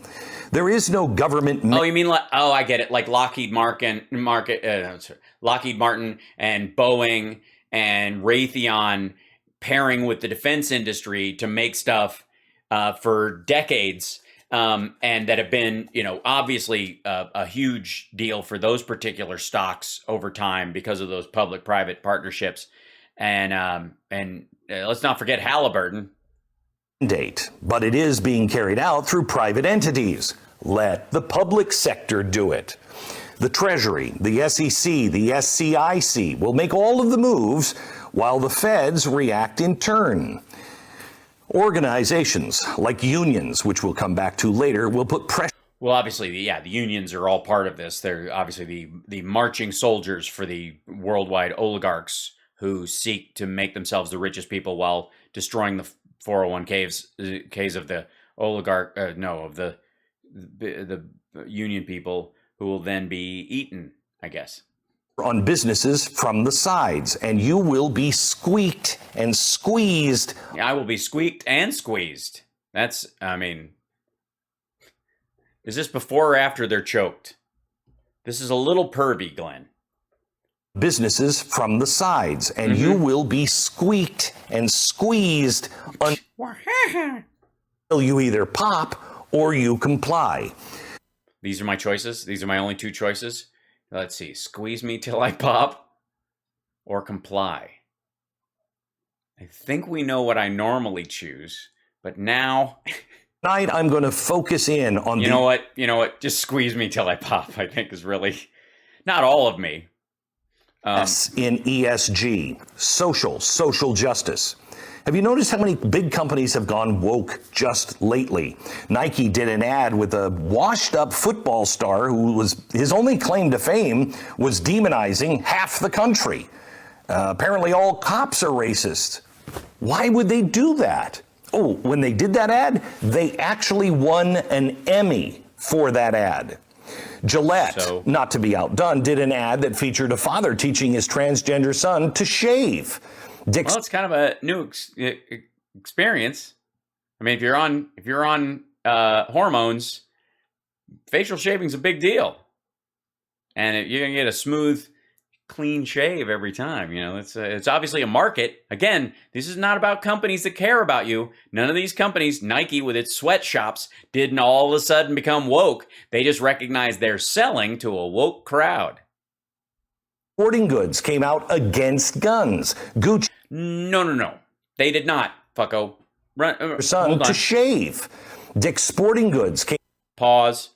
There is no government. Oh, you mean like? Oh, I get it. Like Lockheed Martin and Boeing and Raytheon pairing with the defense industry to make stuff for decades. And that have been, obviously a huge deal for those particular stocks over time because of those public-private partnerships. And let's not forget Halliburton. But it is being carried out through private entities. Let the public sector do it. The Treasury, the SEC, the SCIC will make all of the moves while the feds react in turn. Organizations like unions, which we'll come back to later, will put pressure. Well, obviously, the unions are all part of this. They're obviously the marching soldiers for the worldwide oligarchs who seek to make themselves the richest people while destroying the 401ks of the the union people, who will then be eaten, I guess. On businesses from the sides, and you will be squeaked and squeezed. I will be squeaked and squeezed. Is this before or after they're choked? This is a little pervy, Glenn. Businesses from the sides, and you will be squeaked and squeezed until you either pop or you comply. These are my choices. These are my only two choices. Let's see. Squeeze me till I pop or comply. I think we know what I normally choose, but now... Tonight, I'm going to focus in on... You know what? Just squeeze me till I pop, I think is really... Not all of me. In ESG, social justice. Have you noticed how many big companies have gone woke just lately? Nike did an ad with a washed-up football star who was, his only claim to fame was demonizing half the country. Apparently all cops are racist. Why would they do that? Oh, when they did that ad, they actually won an Emmy for that ad. Gillette, not to be outdone, did an ad that featured a father teaching his transgender son to shave. Well, it's kind of a new experience. I mean, if you're on hormones, facial shaving's a big deal, and you're gonna get a smooth, clean shave every time. You know, it's obviously a market. Again, this is not about companies that care about you. None of these companies, Nike with its sweatshops, didn't all of a sudden become woke. They just recognized they're selling to a woke crowd. Sporting Goods came out against guns. Gucci. No. They did not, fucko. Son to shave. Dick's Sporting Goods came. Pause.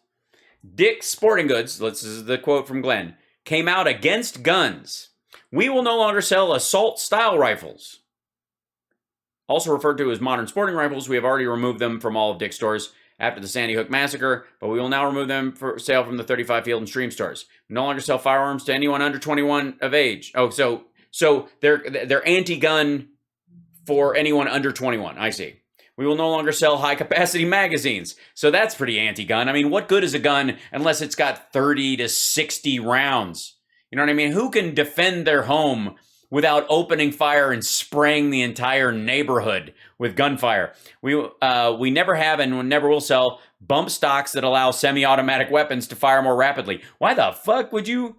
Dick's Sporting Goods, this is the quote from Glenn, came out against guns. We will no longer sell assault-style rifles. Also referred to as modern sporting rifles, we have already removed them from all of Dick's stores after the Sandy Hook massacre, but we will now remove them for sale from the 35 Field and Stream stores. We no longer sell firearms to anyone under 21 of age. Oh, so they're anti-gun for anyone under 21. I see. We will no longer sell high-capacity magazines. So that's pretty anti-gun. I mean, what good is a gun unless it's got 30 to 60 rounds? You know what I mean? Who can defend their home without opening fire and spraying the entire neighborhood with gunfire? We never have and never will sell bump stocks that allow semi-automatic weapons to fire more rapidly. Why the fuck would you...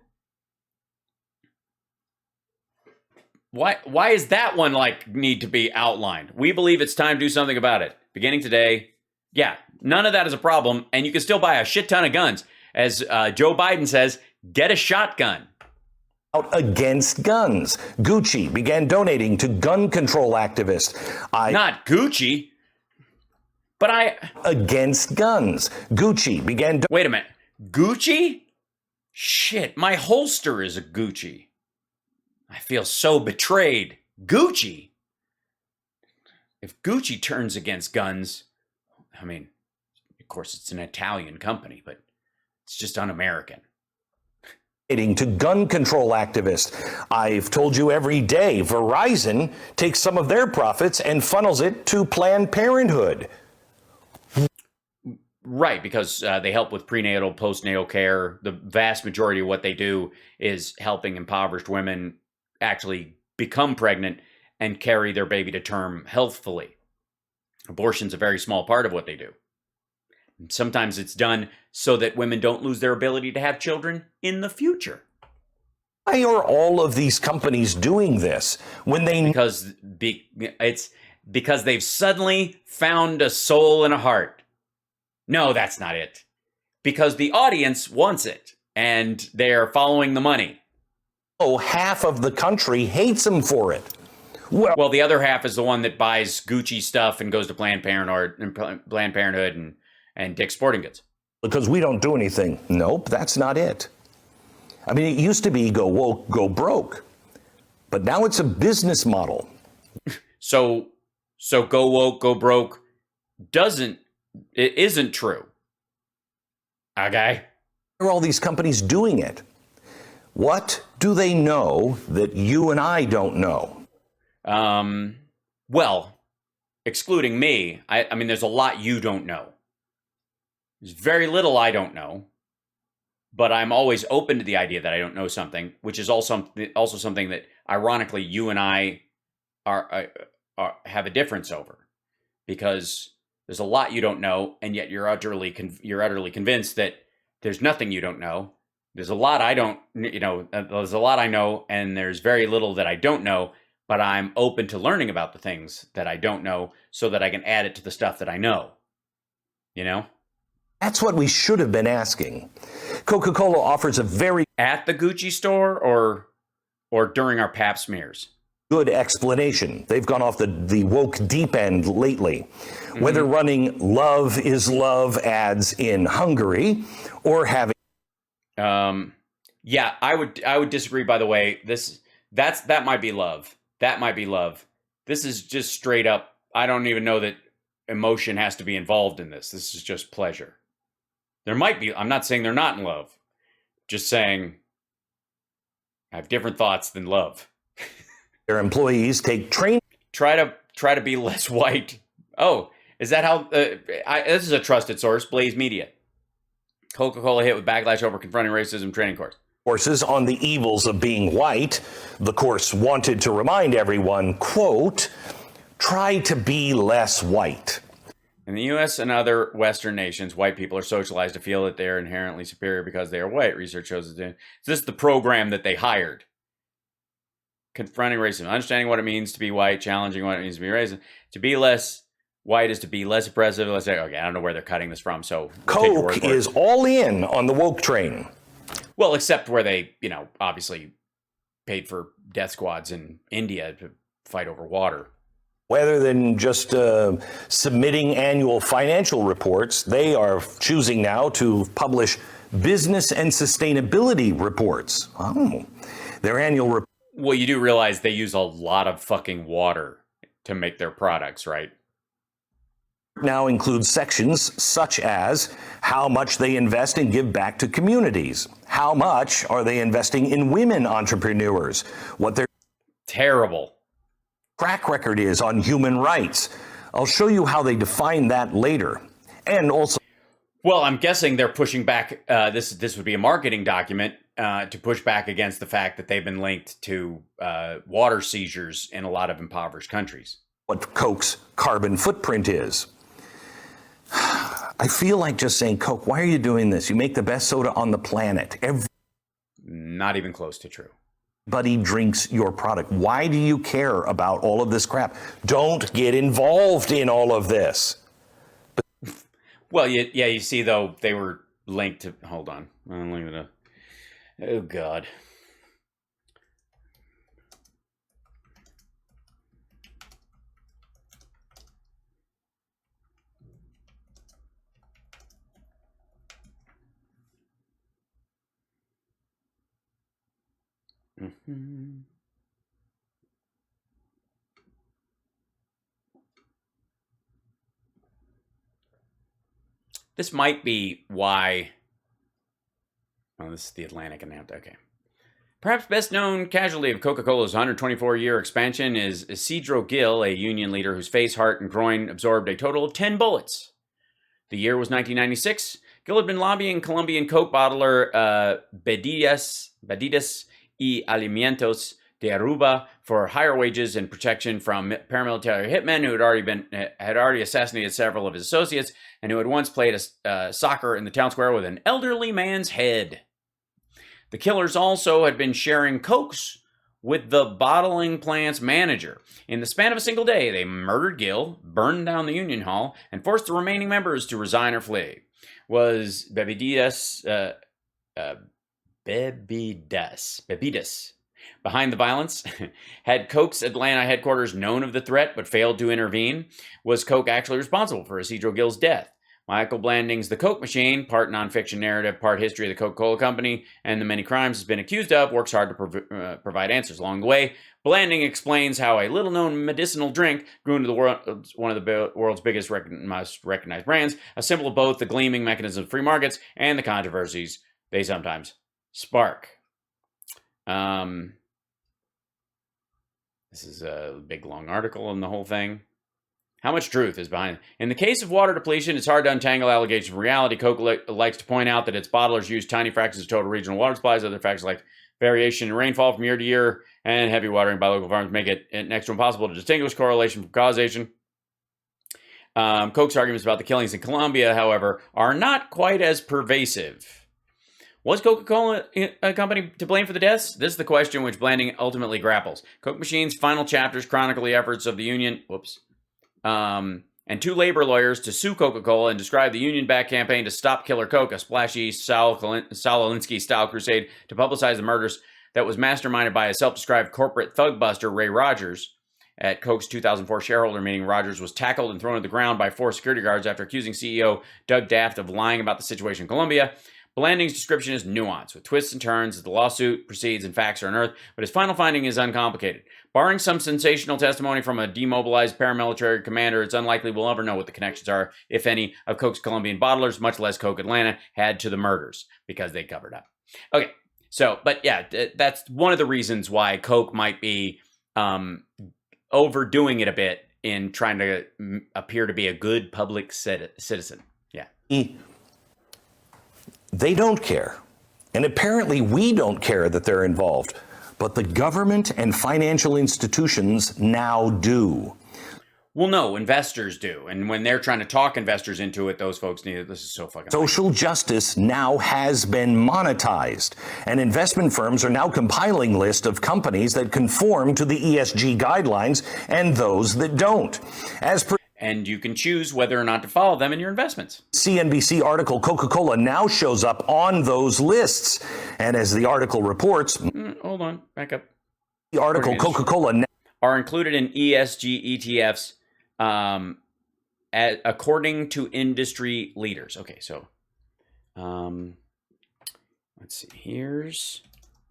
Why is that one need to be outlined? We believe it's time to do something about it. Beginning today, yeah, none of that is a problem, and you can still buy a shit ton of guns. As Joe Biden says, get a shotgun. Out against guns. Gucci began donating to gun control activists. Not Gucci, but against guns. Gucci began... Wait a minute. Gucci? Shit, my holster is a Gucci. I feel so betrayed. Gucci? If Gucci turns against guns, I mean, of course it's an Italian company, but it's just un-American. To gun control activists. I've told you every day, Verizon takes some of their profits and funnels it to Planned Parenthood. Right, because they help with prenatal, postnatal care. The vast majority of what they do is helping impoverished women actually become pregnant and carry their baby to term healthfully. Abortion's a very small part of what they do. Sometimes it's done so that women don't lose their ability to have children in the future. Why are all of these companies doing this when they... It's because they've suddenly found a soul and a heart. No, that's not it. Because the audience wants it, and they're following the money. Oh, half of the country hates them for it. Well, the other half is the one that buys Gucci stuff and goes to Planned Parenthood and Dick's Sporting Goods. Because we don't do anything. Nope, that's not it. I mean, it used to be go woke, go broke. But now it's a business model. So go woke, go broke isn't true. Okay? Why are all these companies doing it? What do they know that you and I don't know? Well, excluding me, I mean, there's a lot you don't know. There's very little I don't know, but I'm always open to the idea that I don't know something, which is also something that, ironically, you and I have a difference over, because there's a lot you don't know, and yet you're utterly convinced that there's nothing you don't know. There's a lot I don't, there's a lot I know, and there's very little that I don't know, but I'm open to learning about the things that I don't know so that I can add it to the stuff that I know. You know? That's what we should have been asking. Coca-Cola offers a very... At the Gucci store or during our pap smears? Good explanation. They've gone off the woke deep end lately. Mm-hmm. Whether running Love is Love ads in Hungary or having... Yeah, I would disagree, by the way. That might be love. That might be love. This is just straight up. I don't even know that emotion has to be involved in this. This is just pleasure. There might be. I'm not saying they're not in love. Just saying I have different thoughts than love. Their employees take training. Try to be less white. Oh, is that how? This is a trusted source, Blaze Media. Coca-Cola hit with backlash over confronting racism training course. Courses on the evils of being white. The course wanted to remind everyone, quote, Try to be less white. In the U.S. and other Western nations, white people are socialized to feel that they are inherently superior because they are white. Research shows that this is the program that they hired. Confronting racism, understanding what it means to be white, challenging what it means to be racist. To be less white is to be less oppressive. Let's say, okay, I don't know where they're cutting this from. So Coke is all in on the woke train. Well, except where they, obviously paid for death squads in India to fight over water. Rather than just submitting annual financial reports, they are choosing now to publish business and sustainability reports. Oh, their annual report. Well, you do realize they use a lot of fucking water to make their products, right? Now includes sections such as how much they invest and give back to communities. How much are they investing in women entrepreneurs? What their terrible track record is on human rights. I'll show you how they define that later. And also, well, I'm guessing they're pushing back. This would be a marketing document to push back against the fact that they've been linked to water seizures in a lot of impoverished countries. What Coke's carbon footprint is. I feel like just saying, Coke, why are you doing this? You make the best soda on the planet. Not even close to true. Everybody drinks your product. Why do you care about all of this crap? Don't get involved in all of this. Well, yeah, you see, though, they were linked to... Hold on. I'm leaving it up. Oh, God. Mm-hmm. This might be why... Oh, this is the Atlantic announced. Okay. Perhaps best known casualty of Coca-Cola's 124-year expansion is Isidro Gil, a union leader whose face, heart, and groin absorbed a total of 10 bullets. The year was 1996. Gil had been lobbying Colombian Coke bottler Bebidas y Alimentos de Aruba for higher wages and protection from paramilitary hitmen who had already assassinated several of his associates and who had once played soccer in the town square with an elderly man's head. The killers also had been sharing Cokes with the bottling plant's manager. In the span of a single day, they murdered Gil, burned down the union hall, and forced the remaining members to resign or flee. Was Bebidas behind the violence? Had Coke's Atlanta headquarters known of the threat but failed to intervene? Was Coke actually responsible for Isidro Gil's death? Michael Blanding's The Coke Machine, part nonfiction narrative, part history of the Coca-Cola Company, and the many crimes it's been accused of, works hard to provide answers. Along the way, Blanding explains how a little-known medicinal drink grew into one of the world's biggest most recognized brands, a symbol of both the gleaming mechanism of free markets and the controversies they sometimes spark. This is a big, long article in the whole thing. How much truth is behind it? In the case of water depletion, it's hard to untangle allegations from reality. Coke likes to point out that its bottlers use tiny fractions of total regional water supplies. Other factors like variation in rainfall from year to year and heavy watering by local farms make it next to impossible to distinguish correlation from causation. Coke's arguments about the killings in Colombia, however, are not quite as pervasive. Was Coca-Cola Company to blame for the deaths? This is the question which Blanding ultimately grapples. Coke Machine's final chapters chronicle the efforts of the union... and two labor lawyers to sue Coca-Cola and describe the union-backed campaign to stop Killer Coke, a splashy Saul Alinsky-style crusade to publicize the murders that was masterminded by a self-described corporate thug-buster, Ray Rogers. At Coke's 2004 shareholder meeting, Rogers was tackled and thrown to the ground by 4 security guards after accusing CEO Doug Daft of lying about the situation in Colombia. Blanding's description is nuanced, with twists and turns as the lawsuit proceeds and facts are unearthed, but his final finding is uncomplicated. Barring some sensational testimony from a demobilized paramilitary commander, it's unlikely we'll ever know what the connections are, if any, of Coke's Colombian bottlers, much less Coke Atlanta, had to the murders, because they covered up. Okay, so, but yeah, that's one of the reasons why Coke might be overdoing it a bit in trying to appear to be a good public citizen. Yeah. They don't care. And apparently we don't care that they're involved. But the government and financial institutions now do. Well, no, investors do. And when they're trying to talk investors into it, those folks need it. This is so fucking Social justice now has been monetized, and investment firms are now compiling lists of companies that conform to the ESG guidelines and those that don't. And you can choose whether or not to follow them in your investments. CNBC article, Coca-Cola now shows up on those lists. And as the article reports... Hold on, back up. The article, Coca-Cola... are included in ESG ETFs according to industry leaders. Okay, so let's see. Here's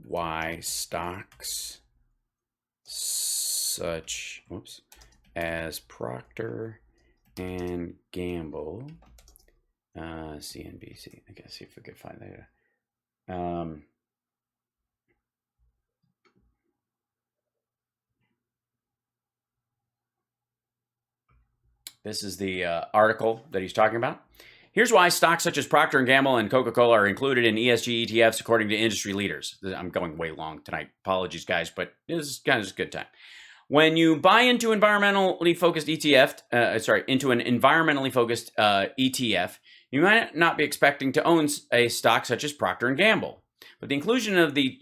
why stocks such as Procter and Gamble, CNBC. I guess see if we could find that. This is the article that he's talking about. Here's why stocks such as Procter & Gamble and Coca-Cola are included in ESG ETFs according to industry leaders. I'm going way long tonight. Apologies, guys, but this is kind of a good time. When you buy into environmentally focused into an environmentally focused ETF, you might not be expecting to own a stock such as Procter & Gamble. But the inclusion of the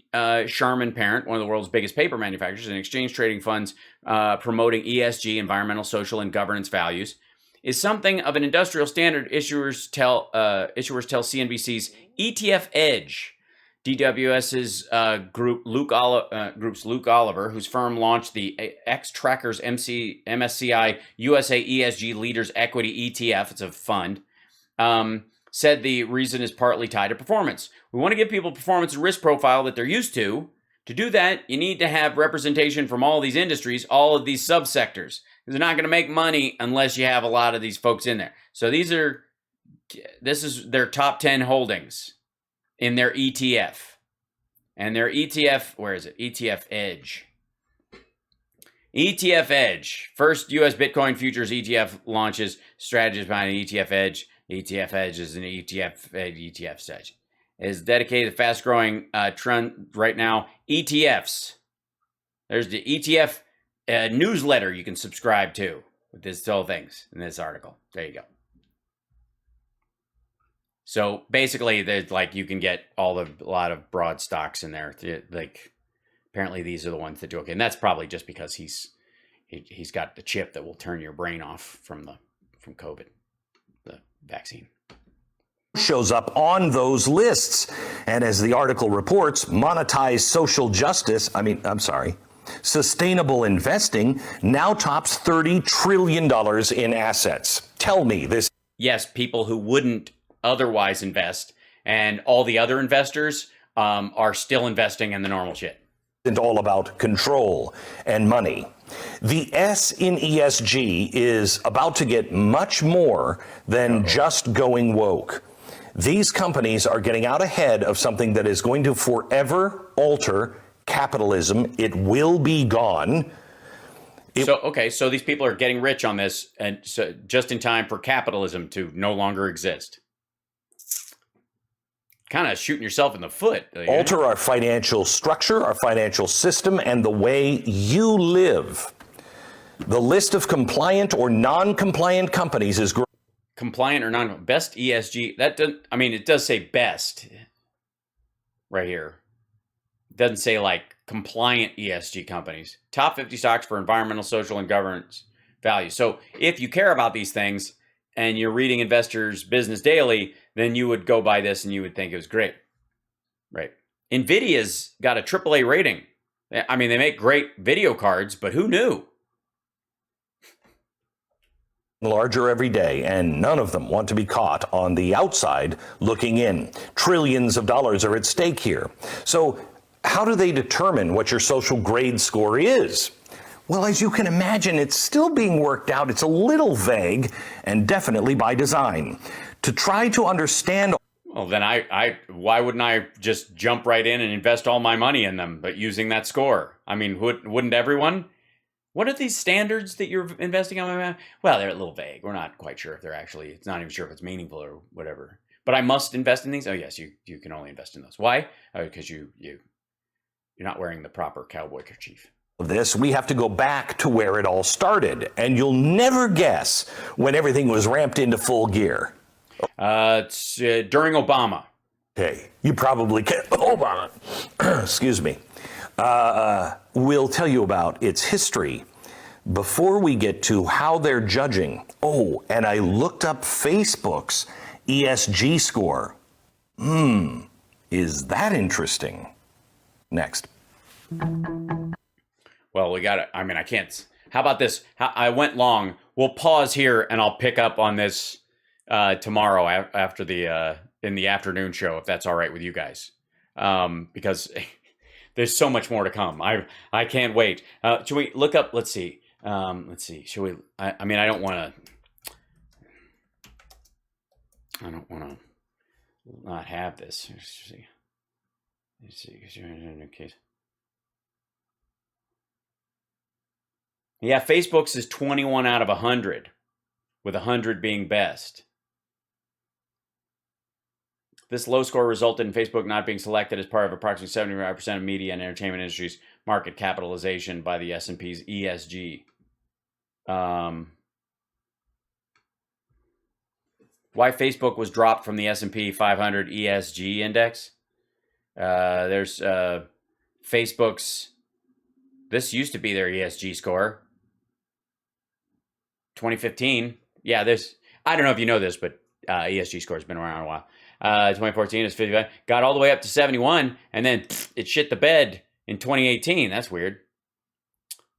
Charmin parent, one of the world's biggest paper manufacturers, and exchange trading funds promoting ESG, environmental, social, and governance values, is something of an industrial standard. Issuers tell CNBC's ETF Edge, DWS's group's Luke Oliver, whose firm launched the X Trackers MSCI USA ESG Leaders Equity ETF. It's a fund. Said the reason is partly tied to performance. We want to give people performance and risk profile that they're used to. To do that, you need to have representation from all of these industries, all of these subsectors. They're not going to make money unless you have a lot of these folks in there. So this is their top 10 holdings in their ETF. And their ETF, where is it? ETF Edge. ETF Edge. First U.S. Bitcoin futures ETF launches. Strategies behind the ETF Edge. ETF Edge is an ETF strategy. It is dedicated to fast-growing trend right now. ETFs. There's the ETF newsletter you can subscribe to with this whole things in this article. There you go. So basically, there's you can get a lot of broad stocks in there. Apparently these are the ones that do okay, and that's probably just because he's got the chip that will turn your brain off from COVID. Vaccine shows up on those lists. And as the article reports, sustainable investing now tops $30 trillion in assets. Tell me this. Yes, people who wouldn't otherwise invest, and all the other investors are still investing in the normal shit. Isn't all about control and money. The S in ESG is about to get much more than just going woke. These companies are getting out ahead of something that is going to forever alter capitalism. It will be gone. So these people are getting rich on this, and so just in time for capitalism to no longer exist. Kind of shooting yourself in the foot. Alter our financial structure, our financial system, and the way you live. The list of compliant or non-compliant companies is growing. Compliant or non best ESG. That doesn't. I mean, it does say best right here. It doesn't say compliant ESG companies. Top 50 stocks for environmental, social, and governance values. So if you care about these things and you're reading Investors Business Daily, then you would go by this and you would think it was great. Right. NVIDIA's got a AAA rating. I mean, they make great video cards, but who knew? Larger every day, and none of them want to be caught on the outside looking in. Trillions of dollars are at stake here. So how do they determine what your social grade score is? Well, as you can imagine, it's still being worked out. It's a little vague, and definitely by design. To try to understand... Well, then why wouldn't I just jump right in and invest all my money in them, but using that score? I mean, wouldn't everyone? What are these standards that you're investing on? Well, they're a little vague. We're not quite sure if they're actually, it's not even sure if it's meaningful or whatever. But I must invest in these? Oh, yes, you can only invest in those. Why? Because you're not wearing the proper cowboy kerchief. this, we have to go back to where it all started, and you'll never guess when everything was ramped into full gear. It's during Obama. Hey, you probably can't. Obama. Excuse me. We'll tell you about its history before we get to how they're judging. Oh, and I looked up Facebook's ESG score. Is that interesting? Next. Well, we got it. I mean, I can't. How about this? I went long. We'll pause here, and I'll pick up on this tomorrow after the in the afternoon show, if that's all right with you guys, because there's so much more to come. I can't wait. Should we look up? Let's see. Should we? I mean, I don't want to not have this. Let's see. Because you're in a case. Yeah, Facebook's is 21 out of 100, with 100 being best. This low score resulted in Facebook not being selected as part of approximately 75% of media and entertainment industry's market capitalization by the S&P's ESG. Why Facebook was dropped from the S&P 500 ESG index? There's Facebook's. This used to be their ESG score. 2015. Yeah, this. I don't know if you know this, but ESG score has been around a while. 2014 is 55. Got all the way up to 71, and then it shit the bed in 2018. That's weird.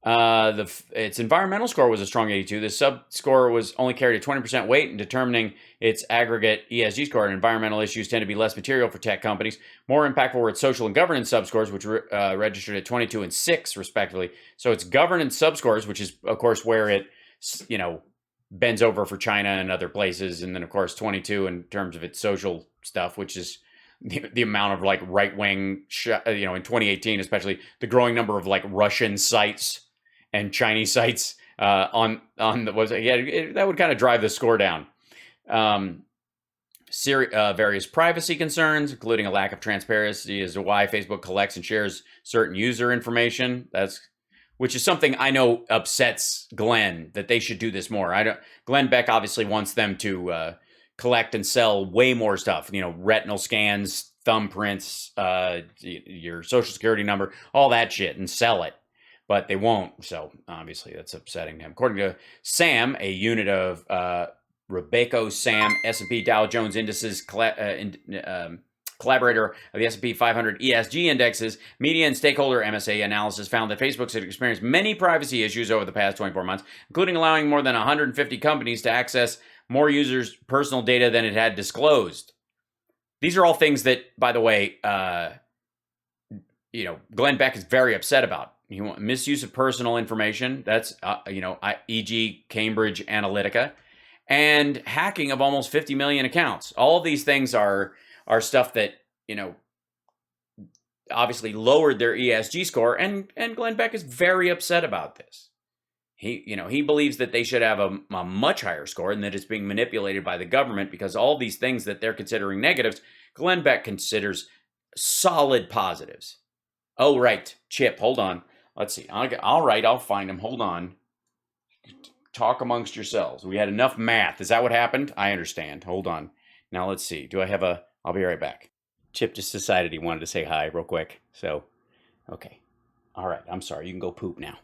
Its environmental score was a strong 82. The sub-score was only carried a 20% weight in determining its aggregate ESG score, and environmental issues tend to be less material for tech companies. More impactful were its social and governance subscores, which registered at 22 and 6, respectively. So its governance subscores, which is, of course, where it, bends over for China and other places, and then, of course, 22 in terms of its social stuff, which is the amount of, right-wing, in 2018, especially the growing number of, Russian sites and Chinese sites on the that would kind of drive the score down. Various privacy concerns, including a lack of transparency as to why Facebook collects and shares certain user information. Which is something I know upsets Glenn, that they should do this more. Glenn Beck obviously wants them to collect and sell way more stuff. Retinal scans, thumbprints, your social security number, all that shit, and sell it. But they won't, so obviously that's upsetting him. According to SAM, a unit of Rebecca SAM, S&P Dow Jones Indices collaborator of the S&P 500 ESG indexes, media and stakeholder MSA analysis found that Facebook had experienced many privacy issues over the past 24 months, including allowing more than 150 companies to access more users' personal data than it had disclosed. These are all things that, by the way, Glenn Beck is very upset about. Misuse of personal information, that's, e.g. Cambridge Analytica, and hacking of almost 50 million accounts. All of these things are stuff that, obviously lowered their ESG score, and Glenn Beck is very upset about this. He believes that they should have a much higher score and that it's being manipulated by the government, because all these things that they're considering negatives, Glenn Beck considers solid positives. Oh, right. Chip, hold on. Let's see. All right, I'll find him. Hold on. Talk amongst yourselves. We had enough math. Is that what happened? I understand. Hold on. Now let's see. Do I have I'll be right back. Chip just decided he wanted to say hi real quick. So, okay. All right. I'm sorry. You can go poop now.